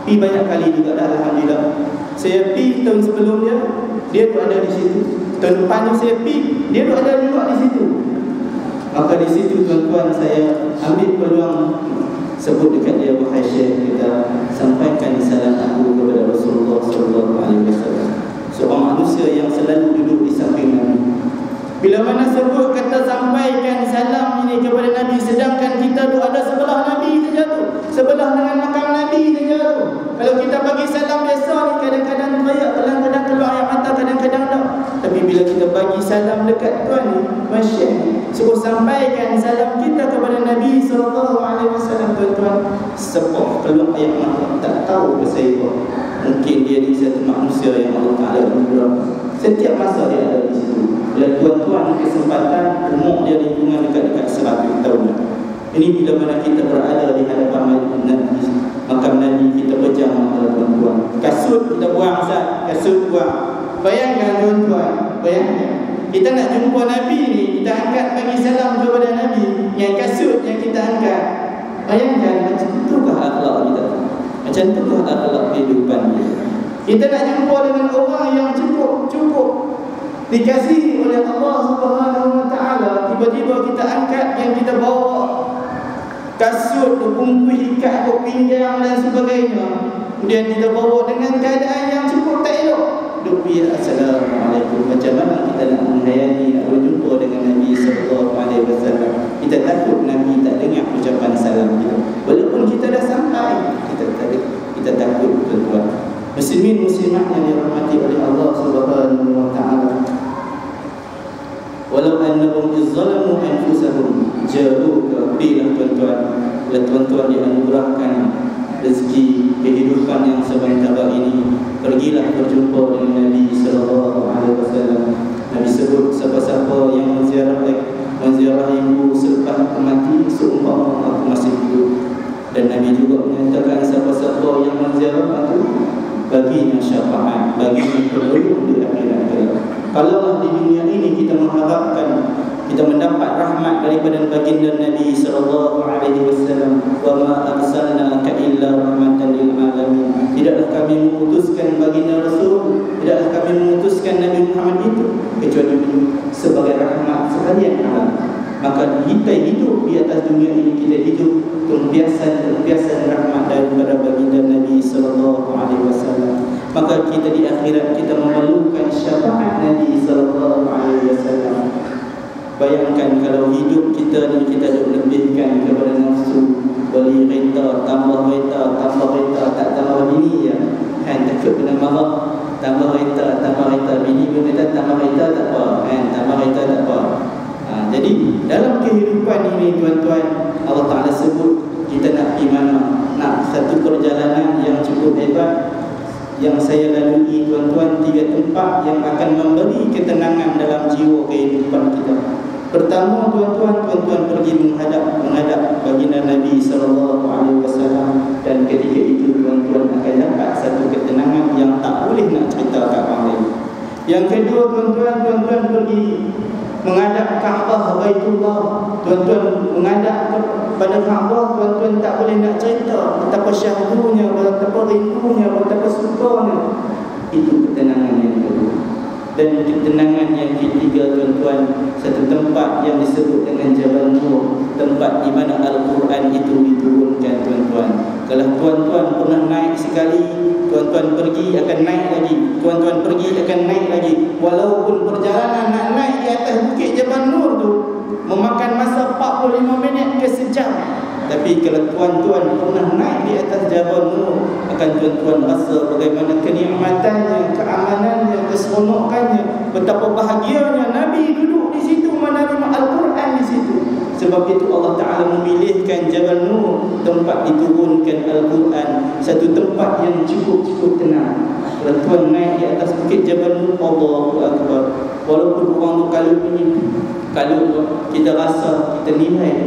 pergi banyak kali juga dah, alhamdulillah. Saya pergi tahun sebelum dia tu ada di situ. Tahun depan tu saya pergi, dia tu ada juga di situ. Maka di situ tuan-tuan, saya ambil peluang sebut dekat dia, wahai Syekh, kita sampaikan salam aku kepada Rasulullah sallallahu alaihi wasallam, seorang manusia yang selalu duduk di samping Nabi. Bila mana sebut kata sampaikan salam ini kepada Nabi, sedangkan kita tu ada sebelah Nabi saja tu, sebelah dengan makam Nabi saja tu. Kalau kita bagi salam biasa ni, kadang-kadang teriak, kadang-kadang keluar air mata, kadang-kadang tak. Tapi bila kita bagi salam dekat tuan ni, Masya, suruh sampaikan salam kita kepada Nabi sallallahu alaihi wasallam, tuan-tuan, sepok keluar air mata, tak tahu bersaiba. Mungkin dia ni satu manusia yang Allah Ta'ala anugerah. Setiap masa dia ada di situ. Bila tuan-tuan kesempatan, umur dia lingkungan dekat-dekat 100 tahun. Ini bila mana kita berada di hadapan Nabi, makam Nabi, kita pejam mata, tuan-tuan. Kasut kita buang, Ustaz, kasut buang. Bayangkan tuan-tuan, bayangkan kita nak jumpa Nabi ni, kita angkat bagi salam kepada Nabi, yang kasut yang kita angkat. Bayangkan, macam itukah akhlak kita? Macam itukah akhlak kehidupan kita? Kita nak jumpa dengan orang yang cukup dikasihi oleh Allah Subhanahu wa Ta'ala, tiba-tiba kita angkat yang kita bawa kasut, bungkus ikat, pinggang dan sebagainya, kemudian kita bawa dengan keadaan yang cukup tak elok. Dupi Assalamualaikum. Macam mana kita nak menghayati, nak berjumpa dengan Nabi sallallahu alaihi wasallam? Kita takut Nabi tak dengar ucapan salam kita. Walaupun kita dah sampai, kita takut, tuan-tuan. Muslimin muslimat yang dirahmati oleh Allah Subhanahu wa Ta'ala. Walau annahum izzalamu anfusahum ja'uka, bila tuan-tuan dianugerahkan rezeki kehidupan yang sementara ini, pergilah berjumpa dengan Nabi sallallahu alaihi wasallam. Nabi sebut, siapa-siapa yang menziarah ibu selepas aku mati, seumpama aku masih hidup. Dan Nabi juga menyatakan, siapa-siapa yang menziarah aku, baginya syafaat, baginya perlindungan di akhirat kelak. Kalau di dunia ini kita mengharapkan kita mendapat rahmat daripada baginda Nabi sallallahu alaihi wasallam, wa ma arsalnaka illa rahmatan lil alamin, tidaklah kami mengutuskan baginda Rasul, tidaklah kami mengutuskan Nabi Muhammad itu kecuali sebagai rahmat sekalian alam. Maka kita hidup di atas dunia ini, kita hidup tumpiasan rahmat daripada baginda Nabi sallallahu alaihi wasallam. Maka kita di akhirat kita memerlukan syafaat Nabi sallallahu alaihi wasallam. Bayangkan kalau hidup kita ni kita lebihkan kepada nafsu, beli kereta, tambah kereta, tak tambah bini ya. Kan, takut Ikut kena marah, tambah kereta, bini pun kata tambah kereta tak apa, tambah kereta tak apa. Jadi dalam kehidupan ini tuan-tuan, Allah Ta'ala sebut kita nak pergi mana, nak satu perjalanan yang cukup hebat yang saya lalui tuan-tuan, 3 tempat yang akan memberi ketenangan dalam jiwa kehidupan kita. Pertama tuan-tuan pergi menghadap baginda Nabi SAW, dan ketika itu tuan-tuan akan dapat satu ketenangan yang tak boleh nak cerita kat orang lain. Yang kedua tuan-tuan pergi menghadap Kaabah Baitullah, tuan-tuan menghadap pada Kaabah, tuan-tuan tak boleh nak cerita betapa syahdunya, betapa rindunya, betapa sukanya. Itu ketenangan yang kedua. Dan ketenangan yang ketiga tuan-tuan, satu tempat yang disebut dengan Jabal Nur, tempat di mana Al-Quran itu diturunkan tuan-tuan. Kalau tuan-tuan pernah naik sekali, tuan-tuan pergi akan naik lagi, tuan-tuan pergi akan naik lagi. Walaupun perjalanan nak naik di atas bukit Jabal Nur tu memakan masa 45 minit ke sejam, tapi kalau tuan-tuan pernah naik di atas Jabal Nur, akan tuan-tuan rasa bagaimana kenikmatannya, keamanannya, keseronokannya, betapa bahagianya Nabi duduk di situ menerima Al-Quran di situ. Sebab itu Allah Ta'ala memilihkan Jabal Nur, tempat diturunkan Al-Quran, satu tempat yang cukup tenang. Kalau tuan naik di atas bukit Jabal Nur, Allahu Akbar. Walaupun orang tu kalau kita rasa, kita nilai,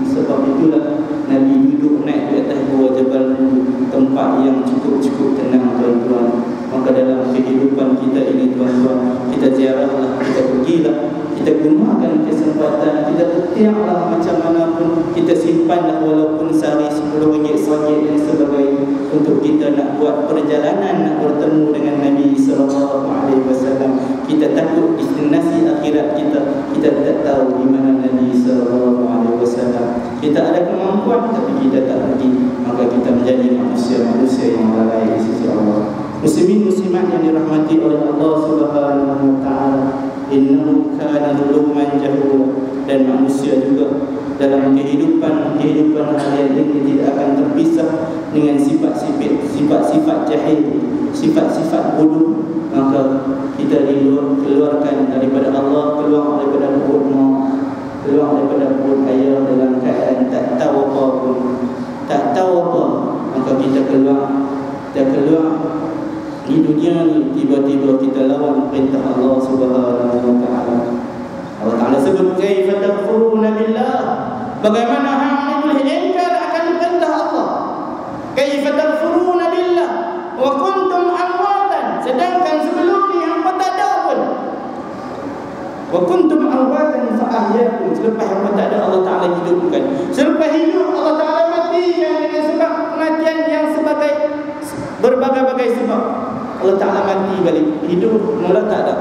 sebab itulah Nabi duduk naik di atas bawah Jabal Nur, tempat yang cukup tenang tuan-tuan. Maka dalam kehidupan kita ini tuan-tuan, kita ziarahlah, kita pergilah, kita gunakan kesempatan, kita petiaklah macam mana pun, kita simpanlah walaupun sehari 10 ringgit, RM1 dan sebagainya, untuk kita nak buat perjalanan, nak bertemu dengan Nabi SAW. Kita takut destinasi akhirat kita tak tahu di mana Nabi SAW. Kita ada kemampuan tapi kita tak pergi, maka kita menjadi manusia yang lalai di sisi Allah. Muslimin muslimat yang dirahmati oleh Allah Subhanahu wa taala, innahu kana zaluman jahula. Dan manusia juga dalam kehidupan harian ini tidak akan terpisah dengan sifat-sifat jahil, sifat-sifat bodoh. Maka kita keluarkan daripada Allah, keluar daripada perut mak, keluar daripada perut ayah dalam keadaan tak tahu apa pun, tak tahu apa. Maka kita keluar di dunia ni, tiba-tiba kita lawan perintah Allah Subhanahu wa taala. Allah Taala sebut, kaifa takfuruna billah, bagaimana hang ni boleh ingkar akan perintah Allah. Kaifa takfuruna billah wa kuntum amwatan, sedangkan sebelum ni hangpa tak ada pun. Wa kuntum amwatan fa ahyaakum, selepas hangpa tak ada Allah Taala hidupkan. Selepas hidup Allah Taala matikan dengan sebab kematian yang sebagai berbagai-bagai sebab. Allah Ta'ala mati balik, hidup mula tak ada.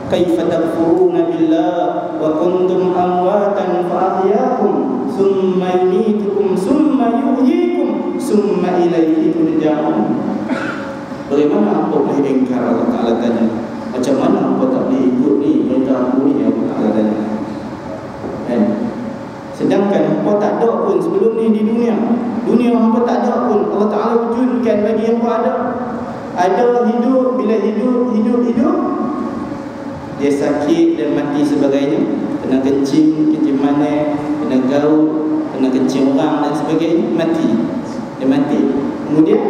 Kaifa takfuruna billah wa kuntum amwatan fa ahyaakum summa yumitukum summa yuhyikum summa ilaihi turja'un. Bagaimana apa boleh ingkar? Allah Ta'ala tanya. Macam mana apa tak boleh ikut ni perintah aku ni? Allah Ta'ala tanya. Sedangkan apa tak ada pun sebelum ni di dunia apa tak ada pun, Allah Ta'ala wujudkan bagi yang ada. Ada hidup, bila hidup dia sakit dan mati sebagainya, kena kencing mana, kena gaul, kena kencing orang dan sebagainya, dia mati. Kemudian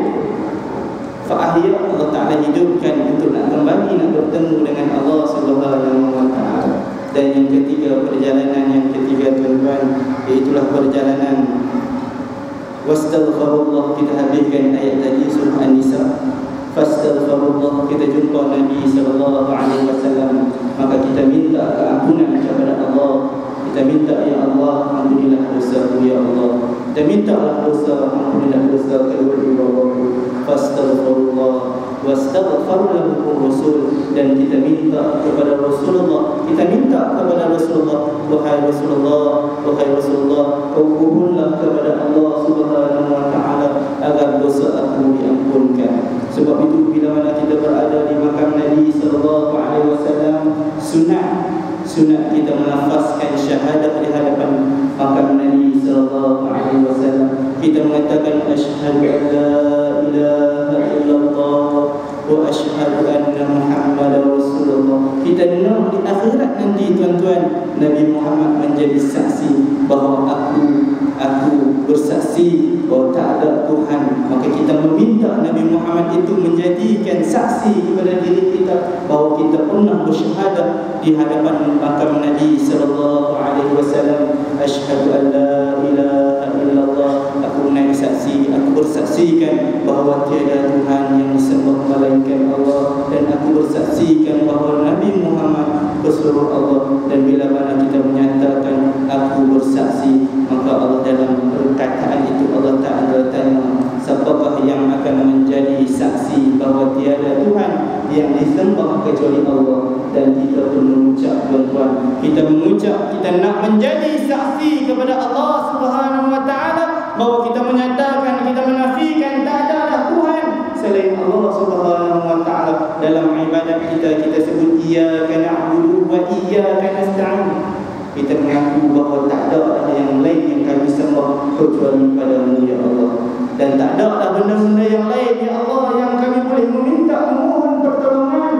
fa'ahya, Allah Ta'ala hidupkan untuk nak kembali, nak bertemu dengan Allah Subhanahu wa ta'ala. Dan yang ketiga, perjalanan yang ketiga tuan-tuan, iaitulah perjalanan wastaghfirullah. Kita habiskan ayat tadi surah An-Nisa. Fastaghfirullah, kita jumpa Nabi SAW, maka kita minta keampunan kepada Allah. Kita minta, ya Allah, ampunilah dosa-Mu, ya Allah. Kita mintalah dosa, ampunilah dosa kedua-dua bapa. Fastaghfirullah wastaghfar lahu Rasul, dan kita minta kepada Rasulullah, wahai Rasulullah, kau mohonlah kepada Allah Subhanahu wa ta'ala agar dosa aku diampunkan. Sebab itu bila mana kita berada di makam Nabi sallallahu alaihi wasallam, sunat kita melafazkan syahadat di hadapan makam Nabi sallallahu alaihi wasallam. Kita mengatakan asyhadu an la ilaha illallah wa asyhadu anna Muhammadar Rasulullah. Kita nak di akhirat nanti tuan-tuan, Nabi Muhammad menjadi saksi bahawa aku bersaksi bahawa tak ada Tuhan. Maka kita meminta Nabi Muhammad itu menjadikan saksi kepada diri kita bahawa kita pernah bersyahadah di hadapan makam Nabi sallallahu alaihi wasallam, asyhadu an la ilaha illallah, aku naik saksi, aku bersaksikan bahawa tiada Tuhan yang disembah melainkan Allah, dan aku bersaksikan bahawa Nabi Muhammad pesuruh Allah. Dan bila mana kita menyatakan aku bersaksi, maka Allah dalam perkataan itu Allah Ta'ala tanya, siapakah yang akan menjadi saksi bahawa tiada Tuhan yang disembah kecuali Allah. Dan kita pun mengucap tuan-tuan, kita mengucap kita nak menjadi saksi kepada Allah Subhanahu Wa Ta'ala, bahawa kita menyatakan, kita menafikan tak ada Tuhan selain Allah Subhanahu Wa Ta'ala. Dalam ibadat kita sebut iyyaka na'budu wa iyyaka nasta'in. Kita mengaku bahawa tak ada yang lain yang kami sembah kecuali padamu ya Allah, dan tak ada benda-benda yang lain ya Allah yang kami boleh meminta memohon pertolongan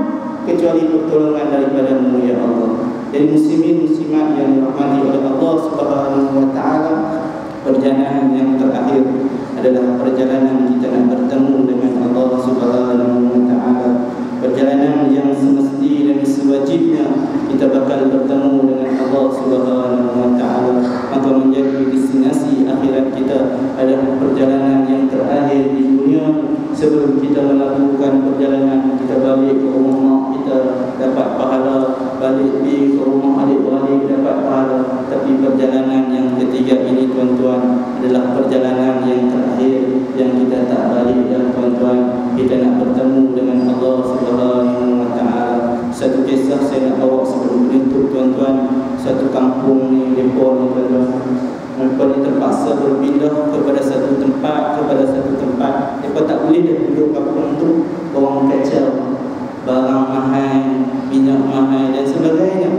kecuali pertolongan daripadamu ya Allah. Jadi muslimin muslimat yang dirahmati oleh Allah Subhanahu Wa Ta'ala, perjalanan yang terakhir adalah perjalanan kita nak bertemu dengan Allah Subhanahu Wa Ta'ala. Perjalanan yang semesti dan sewajibnya kita bakal bertemu dengan Allah Subhanahu Wa Ta'ala. Maka menjadi destinasi akhirat kita adalah perjalanan yang terakhir di dunia. Sebelum kita melakukan perjalanan, kita balik ke rumah kita dapat pahala, balik ke rumah adik-beradik dapat pahala. Tapi perjalanan yang ketiga ini tuan-tuan adalah perjalanan yang terakhir, yang kita tak balik dah tuan-tuan. Kita nak bertemu dengan Allah Subhanahu Wa Ta'ala. Satu kisah saya nak bawa sebelum menutup tuan-tuan. Satu kampung ni, Depok ni tuan-tuan, mereka ni terpaksa berpindah kepada satu tempat. Mereka tak boleh dah duduk kampung tu. Orang kacau, barang mahal, minyak mahal dan sebagainya.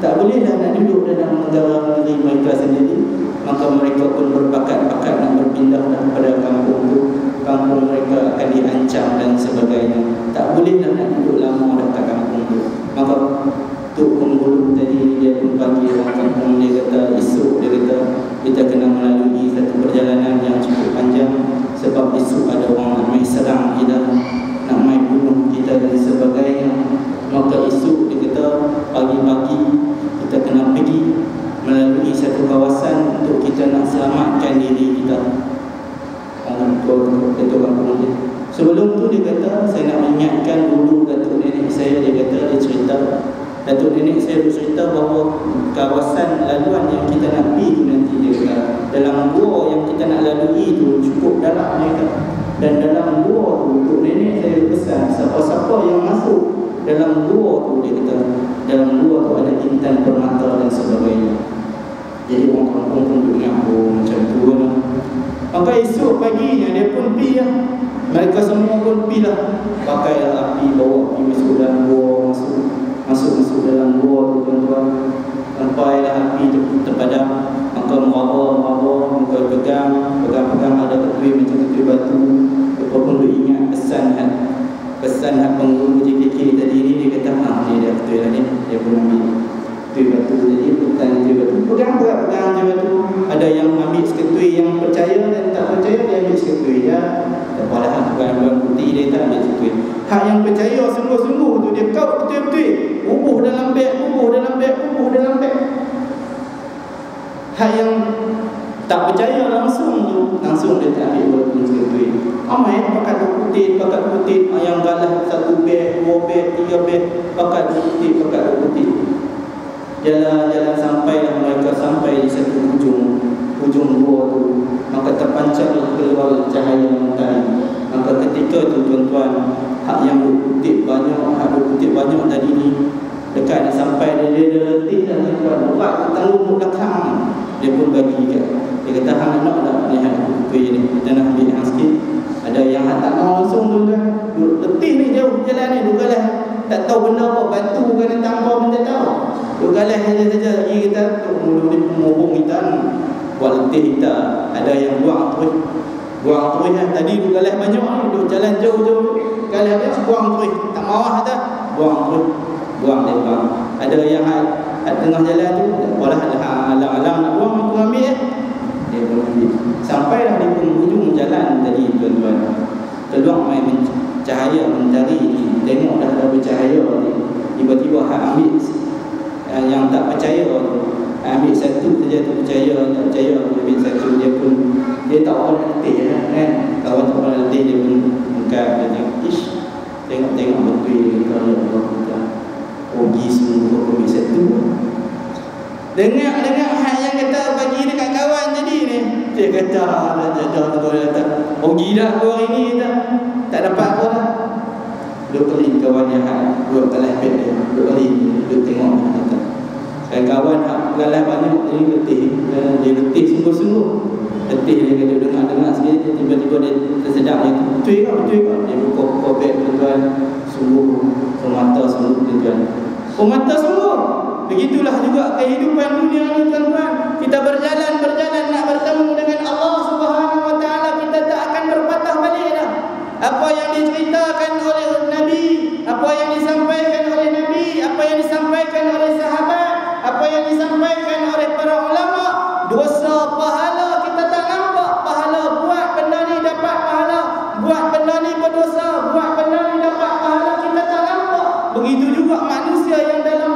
Tak boleh dah nak duduk dalam negara negeri mereka sendiri. Maka mereka pun berbakat-bakat nak berpindah kepada kampung tu. Kampung mereka akan diancam dan sebagainya. Tak boleh dah nak duduk lama dekat kampung tu. Maka Tuk Penghulu tadi dia pun panggil orang kampung. Dia kata esok, dia kata kita kena melalui satu perjalanan yang cukup panjang. Sebab esok ada orang nak main serang kita, nak main bunuh kita dan sebagainya. Maka esok dia kata pagi-pagi kita kena pergi melalui satu kawasan untuk kita nak selamatkan diri kita. Sebelum tu dia kata, saya nak mengingatkan dulu datuk nenek saya. Dia kata, dia cerita, datuk nenek saya bercerita bahawa kawasan laluan yang kita nak pergi tu nanti, dia kata dalam gua yang kita nak lalui tu cukup dalam, dia kata. Dan dalam gua tu, datuk nenek saya pesan siapa-siapa yang masuk dalam gua tu, dia kata dalam gua tu ada intan permata dan sebagainya. Jadi orang kampung pun dengar macam tu lah. Maka esok paginya dia pun pergi lah. Mereka semua pun pergi lah. Pakailah api, bawa api masuk dalam gua, masuk dalam gua tu tuan-tuan. Sampailah api terpadam. Maka meraba, muka pegang ada ketui macam ketui batu. Mereka pun ingat pesan pengguru JKK tadi ni. Dia kata dia dah ketui lah ni. Dia pun ambil ketui batu. Jadi pegang ketui batu, pegang ketui batu. Ada yang ambil seketui, yang percaya dan tak percaya dia ambil seketui. Dia tak apalah, bukan putih dia tak ambil seketui. Hak yang percaya sungguh-sungguh tu dia kaut betul-betul, ubuh dalam beg. Hak yang tak percaya langsung dia tak ambil walaupun seketui. Amai pakat putih. Yang galah satu beg, 2 beg, 3 beg, pakat putih. Jalan sampailah mereka sampai di satu ujung gua tu. Maka terpancarlah keluar cahaya mentari. Maka ketika tu tuan-tuan, hak yang putih banyak tadi ni, dekat nak sampai dia letih dan tuan-tuan, berat tanggung belakang. Dia pun bagi kat, dia kata hang nak tak lihat putih ni, kita nak ambil hang sikit. Ada yang hang tak mau langsung tuan-tuan, letih ni jauh jalan ni, dugalah tak tahu benda apa, batu ke tangga pun tak tahu. Dugalah saja lagi kita tu mulu ni pemurung kita buat letih kita. Ada yang buang terus Buang terus lah. Tadi duk galah banyak ni, duk jalan jauh-jauh. Galah dia buang terus. Tak mawah dah. Buang terus. Buang dia buang. Ada yang tengah jalan tu, tak apalah, alang-alang nak buang, aku ambil ya. Dia pun ambil. Sampailah di penghujung jalan tadi tuan-tuan. Keluar main cahaya mencari, tengok dah ada bercahaya ni. Tiba-tiba ambil yang tak percaya tu. Ambil satu saja tu percaya, tak percaya ambil satu. Dia pun dia tak apa nak letih kan. Kawan tak apa nak letih, dia pun angkat, dia tengok, ish, tengok betul kalau Allah kita pergi semua ambil satu. Dengar hak yang kata bagi dekat kawan tadi ni. Dia kata dah jadah tu kata pergi dah aku hari ni dah. Tak dapat apa dah. Dua kali kawan dia hak dua kali pet dia. Dua kali dia tengok kata. Dan kawan hak galah banyak ni letih. Dia letih sungguh-sungguh. Letih dia kata dengar sikit, tiba-tiba dia tersedap dia. Betul ke? Dia buka beg tuan-tuan. Sungguh semata sungguh tuan-tuan. Semata sungguh. Begitulah juga kehidupan dunia ni tuan-tuan. Kita berjalan nak bertemu dengan Allah Subhanahu Wa Taala, kita tak akan berpatah balik dah. Apa yang diceritakan oleh Nabi, apa yang disampaikan oleh Nabi, apa yang disampaikan oleh sahabat, apa yang disampaikan oleh para ulama, dosa pahala kita tak nampak. Pahala buat benda ni dapat pahala, buat benda ni berdosa, buat benda ni dapat pahala, kita tak nampak. Begitu juga manusia yang dalam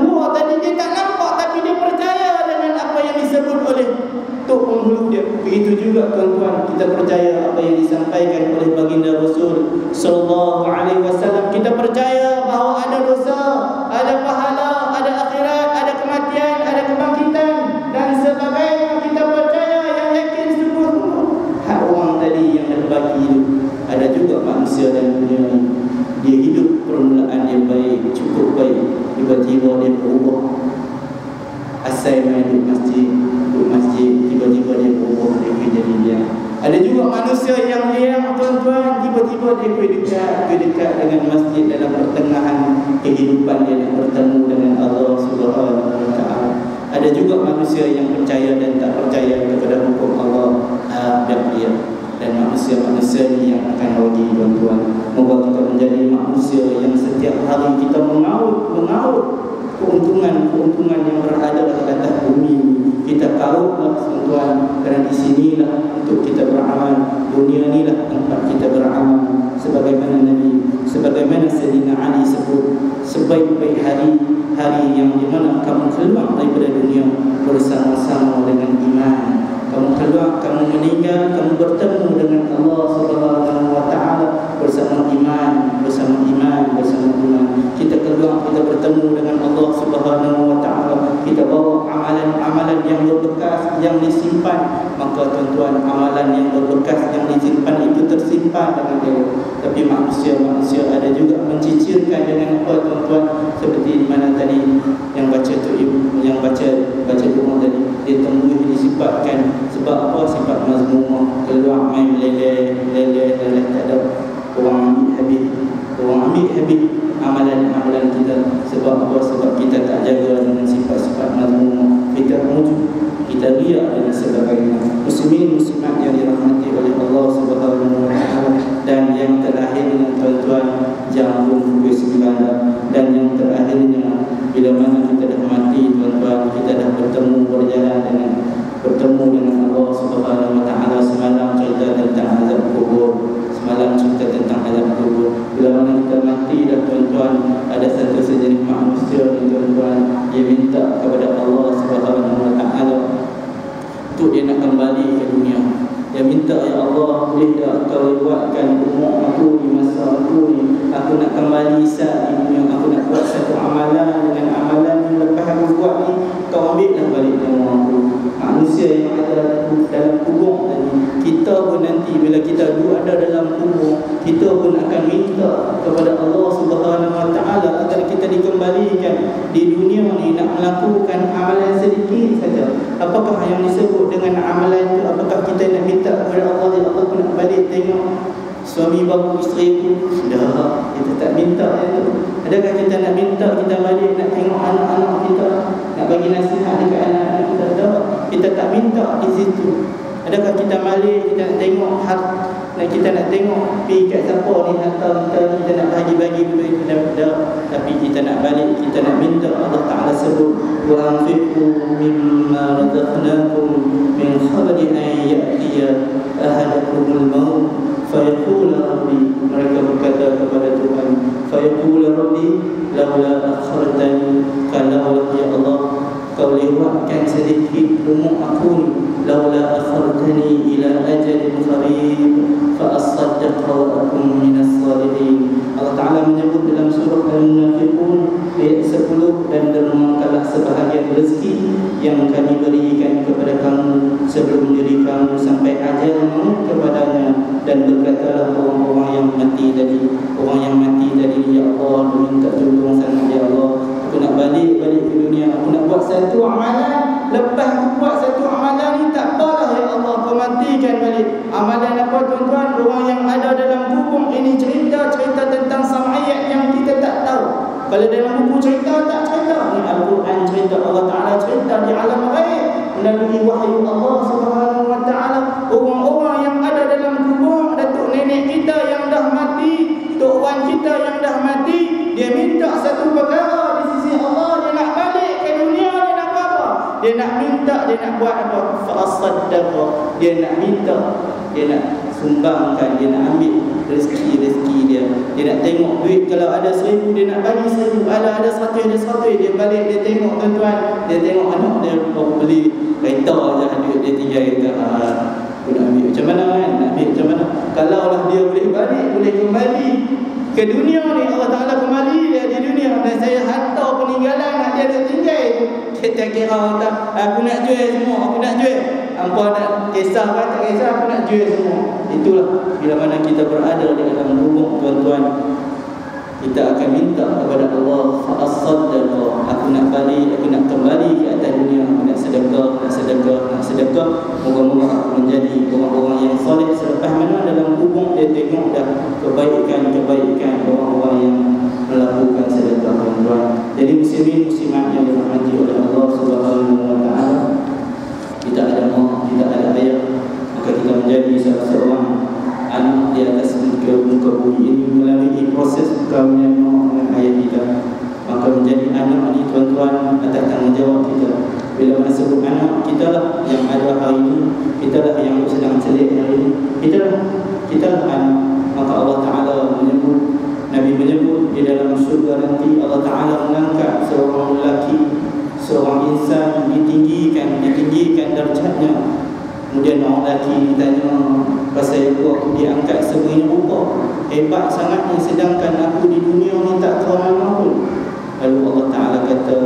gua tadi, dia tak nampak tapi dia percaya dengan apa yang disebut oleh tok penghulu dia. Begitu juga tuan-tuan, kita percaya apa yang disampaikan oleh baginda Rasul sallallahu alaihi wasallam. Kita percaya bahawa ada dosa, ada pahala, ada akhirat, ada kematian, ada kebangkitan dan sebagainya. Kita percaya yang yakin sungguh-sungguh. Hak orang tadi yang berbagi itu, ada juga manusia dan dunia ini. Dia hidup permulaan dia baik, cukup baik, tiba-tiba dia berubah. Asal main duduk masjid, tiba-tiba dia berubah, dia jadi dia. Ada juga manusia yang dia tuan-tuan, tiba-tiba dia dekat dengan masjid dalam pertengahan kehidupan dia nak bertemu dengan Allah Subhanahu Wa Taala. Ada juga manusia yang percaya dan tak percaya kepada hukum Allah dan dia. Dan manusia-manusia ini yang akan rugi tuan-tuan. Moga kita menjadi manusia yang setiap hari kita mengaut keuntungan yang berada di atas bumi. Kita kautlah tuan-tuan, kerana di sinilah untuk kita beramal. Dunia inilah tempat kita beramal. Sebagaimana Sayyidina Ali sebut, sebaik-baik hari yang dimana kamu keluar daripada dunia bersama-sama dengan iman. Kamu keluar, kamu meninggal, kamu bertemu dengan Allah Subhanahu Wa Taala bersama iman. Kita keluar, kita bertemu dengan Allah Subhanahu Wa Taala. Kita bawa amalan-amalan yang berbekas, yang disimpan. Maka tuan-tuan, amalan yang berbekas, yang disimpan itu tersimpan dengan dia. Tapi manusia ada juga mencicirkan dengan apa tuan-tuan? Seperti mana tadi yang baca tu, yang baca doa tadi, dia temui disifatkan sebab apa? Sifat mazmumah, keluar main meleleh, tak ada orang ambil habis amalan kita. Sebab apa? Sebab kita tak jaga dengan sifat-sifat mazmumah. Kita muncul, kita riak dan sebagainya. Muslimin muslimat yang dirahmati oleh Allah Subhanahu Wa Taala. Dan yang terakhirnya tuan-tuan, jambung ke-9. Dan yang terakhirnya, bila mana kita dah mati tuan-tuan, kita dah bertemu dengan Allah Subhanahu Wa Taala. Semalam cerita tentang azab kubur. Bila mana kita mati dah tuan-tuan, ada satu sejenis manusia ni tuan-tuan, dia minta kepada Allah Subhanahu Wa Taala untuk dia nak kembali ke dunia. Dia minta, ya Allah, boleh tak kau buatkan umur aku di masa aku ni, aku nak kembali di dunia, aku nak buat satu amalan dengan amalan yang lepas aku buat ni, kau ambillah balik nyawa aku. Manusia yang ada dalam kubur tadi, kita pun nanti bila kita ada dalam kubur, kita pun akan minta kepada Allah Subhanahu Wa Taala agar kita dikembalikan di dunia ni nak melakukan amalan sedikit saja. Apakah yang disebut dengan amalan itu? Apakah kita nak minta kepada Allah, ya Allah, aku nak balik tengok suami bapa isteri ku? Sudah, kita tak minta itu. Adakah kita nak minta kita balik nak tengok anak-anak kita, nak bagi nasihat dekat anak-anak kita? Tak, kita tak minta di situ. Adakah kita balik, kita nak tengok kita nak tengok pergi kat siapa ni harta kita nak bagi-bagi duit, tapi kita nak balik, kita nak minta. Allah Ta'ala sebut wa anfiqu mimma razaqnakum min qabli an ya'tiya ahadakumul maut fayaqul rabbi, mereka berkata kepada Tuhan, fayaqul rabbi laula akhartani, kalau ya Allah kau lewatkan sedikit umur aku ni, laula akhartani ila ajalin qarib fa asaddaqa wa akum minas salihin. Allah Ta'ala menyebut dalam surah Al-Munafiqun ayat 10, dan dermakanlah sebahagian rezeki yang kami berikan kepada kamu sebelum diri kamu sampai ajalmu kepadanya, dan berkatalah orang-orang yang mati tadi, ya Allah, minta tolong sangat ya Allah, aku nak balik ke dunia, aku nak buat satu amalan, lepas aku buat satu amalan ni tak apalah ya Allah, kau matikan balik. Amalan apa tuan-tuan? Orang yang ada dalam kubur ini cerita tentang sam'iyat yang kita tak tahu. Kalau dalam buku cerita tak cerita, ni Al-Quran cerita, Allah Ta'ala cerita di alam ghaib melalui wahyu Allah Subhanahu wa Ta'ala. Orang-orang yang ada dalam kubur, datuk nenek kita yang dah mati, tok wan kita yang dah mati, dia minta satu perkara di sisi Allah, dia nak balik ke dunia, dia nak buat apa? Dia nak minta, dia nak buat apa? Fa'asaddaqa, dia nak minta, dia nak sumbangkan, dia nak ambil rezeki dia. Dia nak tengok duit, kalau ada 1,000 dia nak bagi 1,000, ada 100 dia balik, dia tengok tuan-tuan, dia tengok anak dia baru beli kereta je, duit dia tinggal kata aku nak ambil macam mana kan, nak ambil macam mana. Kalau lah dia boleh balik, boleh kembali ke dunia ni, Allah Ta'ala kembali dia di dunia, dan saya hantar peninggalan nak dia nak tinggal, kita kira kata aku nak jual semua, aku nak jual, hampa nak kisah kan, tak kisah, aku nak jual semua. Itulah bila mana kita berada di dalam kubur tuan-tuan, kita akan minta kepada Allah, fa'asaddaqa, aku nak balik, aku nak kembali ke atas dunia, aku nak sedekah. Moga-moga aku menjadi orang-orang yang soleh selepas mana dalam kubur dia tengok dah kebaikan orang-orang yang melakukan sedekah tuan-tuan. Jadi muslimin muslimat yang dirahmati oleh Allah Subhanahu wa Ta'ala, kita ada mak, kita ada ayah, maka kita menjadi salah seorang anak di atas muka bumi ini melalui proses perkahwinan mak dengan ayah kita. Maka menjadi anak ni tuan-tuan atas tanggungjawab kita. Bila mana sebut anak, kita lah yang ada hari ini, kita lah yang sedang celik hari ini, kita lah anak. Maka Allah Ta'ala menyebut, Nabi menyebut di dalam surga nanti, Allah Ta'ala mengangkat seorang lelaki, seorang insan, ditinggikan darjatnya. Kemudian orang lelaki ditanya, pasal aku diangkat sebagai rupa, hebat sangatnya, sedangkan aku di dunia ni tak tahu nama pun. Lalu Allah Ta'ala kata,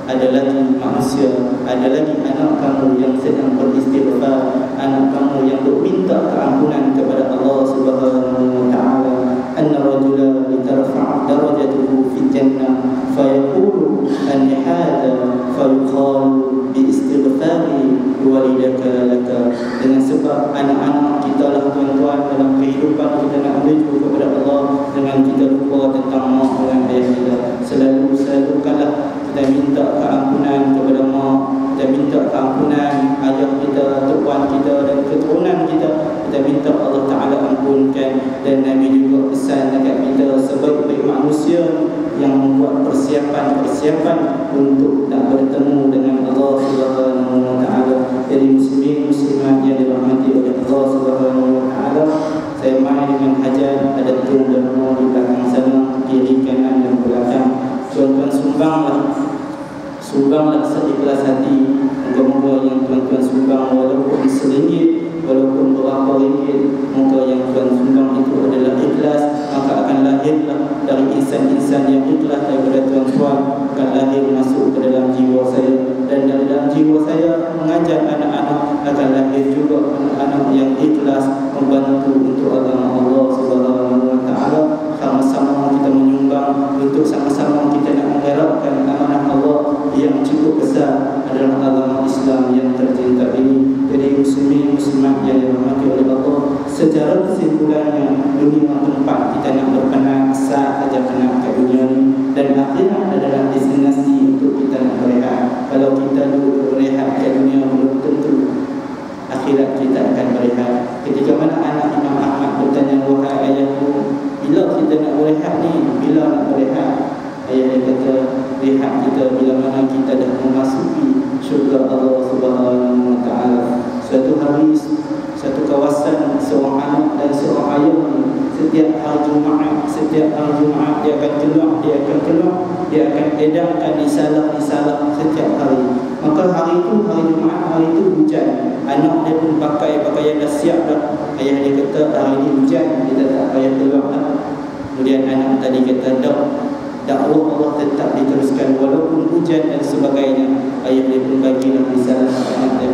ada lagi manusia, ada lagi anak kamu yang sedang beristighfar, anak kamu yang minta keampunan kepada Allah Subhanahu wa Ta'ala. Anna rajula litarfa' darajatuhu fil jannah fayaqulu anni hadha fayuqalu bi istighfari walidaka laka. Dengan sebab anak-anak kita lah tuan-tuan, dalam kehidupan kita nak menuju kepada Allah, dengan kita lupa tentang mak dengan ayah kita, selalukanlah kita minta keampunan kepada mak, kita minta keampunan ayah kita, tuan kita dan keturunan kita minta Allah Ta'ala ampunkan. Dan Nabi juga pesan dekat kita, sebaik-baik manusia yang membuat persiapan untuk nak bertemu dengan Allah Subhanahu wa Ta'ala. Jadi muslimin muslimat yang dirahmati oleh Allah Subhanahu wa Ta'ala, saya main dengan hajat, ada tung derma di belakang sana, kiri kanan dan belakang. Tuan-tuan sumbanglah seikhlas hati. Moga-moga yang tuan-tuan sumbang, walaupun RM1, walaupun berapa ringgit, moga yang tuan sumbang itu adalah ikhlas. Maka akan lahirlah dari insan-insan yang ikhlas daripada tuan-tuan, akan lahir masuk ke dalam jiwa saya, dan dalam jiwa saya mengajar anak-anak, akan lahir juga anak-anak yang ikhlas membantu untuk agama Allah Subhanahu wa Ta'ala. Sama-sama kita menyumbang untuk sama-sama kita nak mengharapkan amanah Allah yang cukup besar adalah agama Islam yang tercinta ini. Jadi muslimin muslimat yang dirahmati oleh Allah, secara kesimpulannya, dunia tempat kita nak berpenang, saat saja penang ke dunia ini, dan akhirat adalah destinasi untuk kita nak berehat. Kalau kita duduk berehat ke dunia, belum tentu akhirat kita hari Jumaat, setiap hari Jumaat dia akan keluar, dia akan edarkan risalah setiap hari. Maka hari itu, hari Jumaat, hari itu hujan. Anak dia pun pakai pakaian dah siap dah. Ayah dia kata hari ini hujan, kita tak payah keluar dah. Kemudian anak tadi kata dakwah Allah tetap diteruskan walaupun hujan dan sebagainya. Ayah dia pun bagilah risalah anak dia.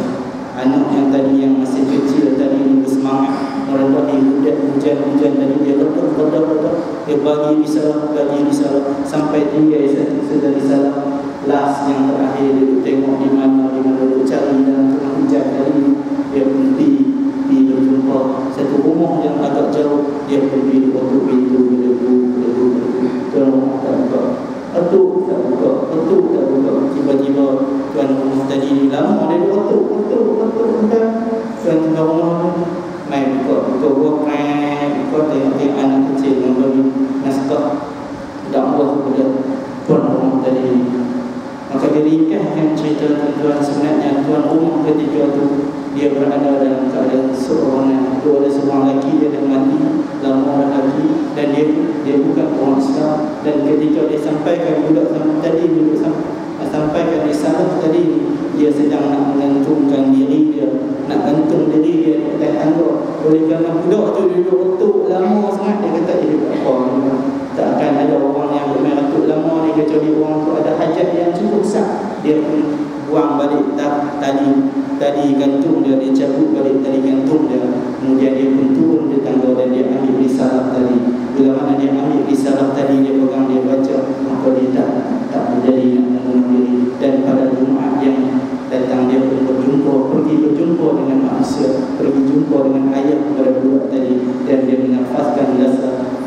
Anak yang tadi yang masih kecil tadi ini bersemangat merendah di hujan tadi dia redah dia bagi risalah sampai dia sudah risalah last yang terakhir. Dia tengok di mana dia cari dalam tengah hujan tadi. Dia berhenti berjumpa satu rumah yang agak jauh. Dia pergi waktu pintu tuan rumah tak buka, ketuk tak buka. Tiba-tiba tuan rumah tadi lama dia ketuk tuan rumah main buka buka tengok anak kecil yang bagi naskah dakwah kepada tuan rumah tadi. Maka dia ringkaskan cerita tuan sebenarnya tuan rumah ketika itu dia berada dalam keadaan seorang ada seorang lelaki dia dah mati lama dah lagi dan dia bukan orang Islam. Dan ketika dia sampaikan sampaikan risalah tadi, dia sedang nak mengantungkan diri dia, nak gantung diri dia di atas tangga. Oleh kerana budak tu duduk retuk lama sangat, dia kata dia apa, tak akan ada orang yang retuk lama ni kecuali orang tu ada hajat yang cukup besar. Dia pun buang balik tadi gantung dia cabut balik tadi gantung dia. Kemudian dia pun turun di tangga dan dia ambil risalah tadi. Bila mana dia ambil risalah tadi, dia pegang, dia baca, maka dia tak menjadi nak membunuh diri. Dan pada Jumaat yang datang dia pun pergi berjumpa dengan manusia, pergi jumpa dengan ayah kepada budak tadi, dan dia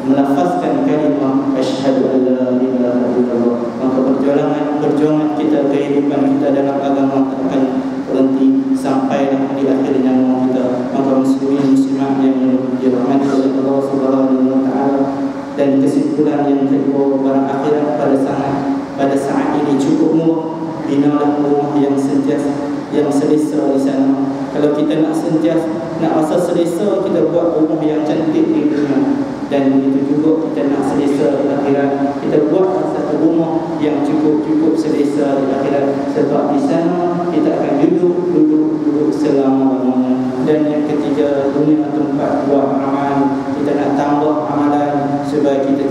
melafazkan kalimah asyhadu an la ilaha illallah. Maka perjuangan kita, kehidupan kita dalam agama tak akan berhenti sampai di akhir nyawa kita. Maka muslimin muslimat yang dirahmati oleh Allah Subhanahu wa taala, dan kesimpulan yang kedua, barang akhirat pada saat ini cukup murah. Binalah rumah yang selesa di sana. Kalau kita nak rasa selesa, kita buat rumah yang cantik di dunia. Dan begitu juga kita nak selesa di akhirat, kita buat satu rumah yang cukup selesa di akhirat. Sebab di sana kita akan duduk selama-lamanya. Dan yang ketiga, dunia tempat buat amal. Kita nak tambah amalan supaya kita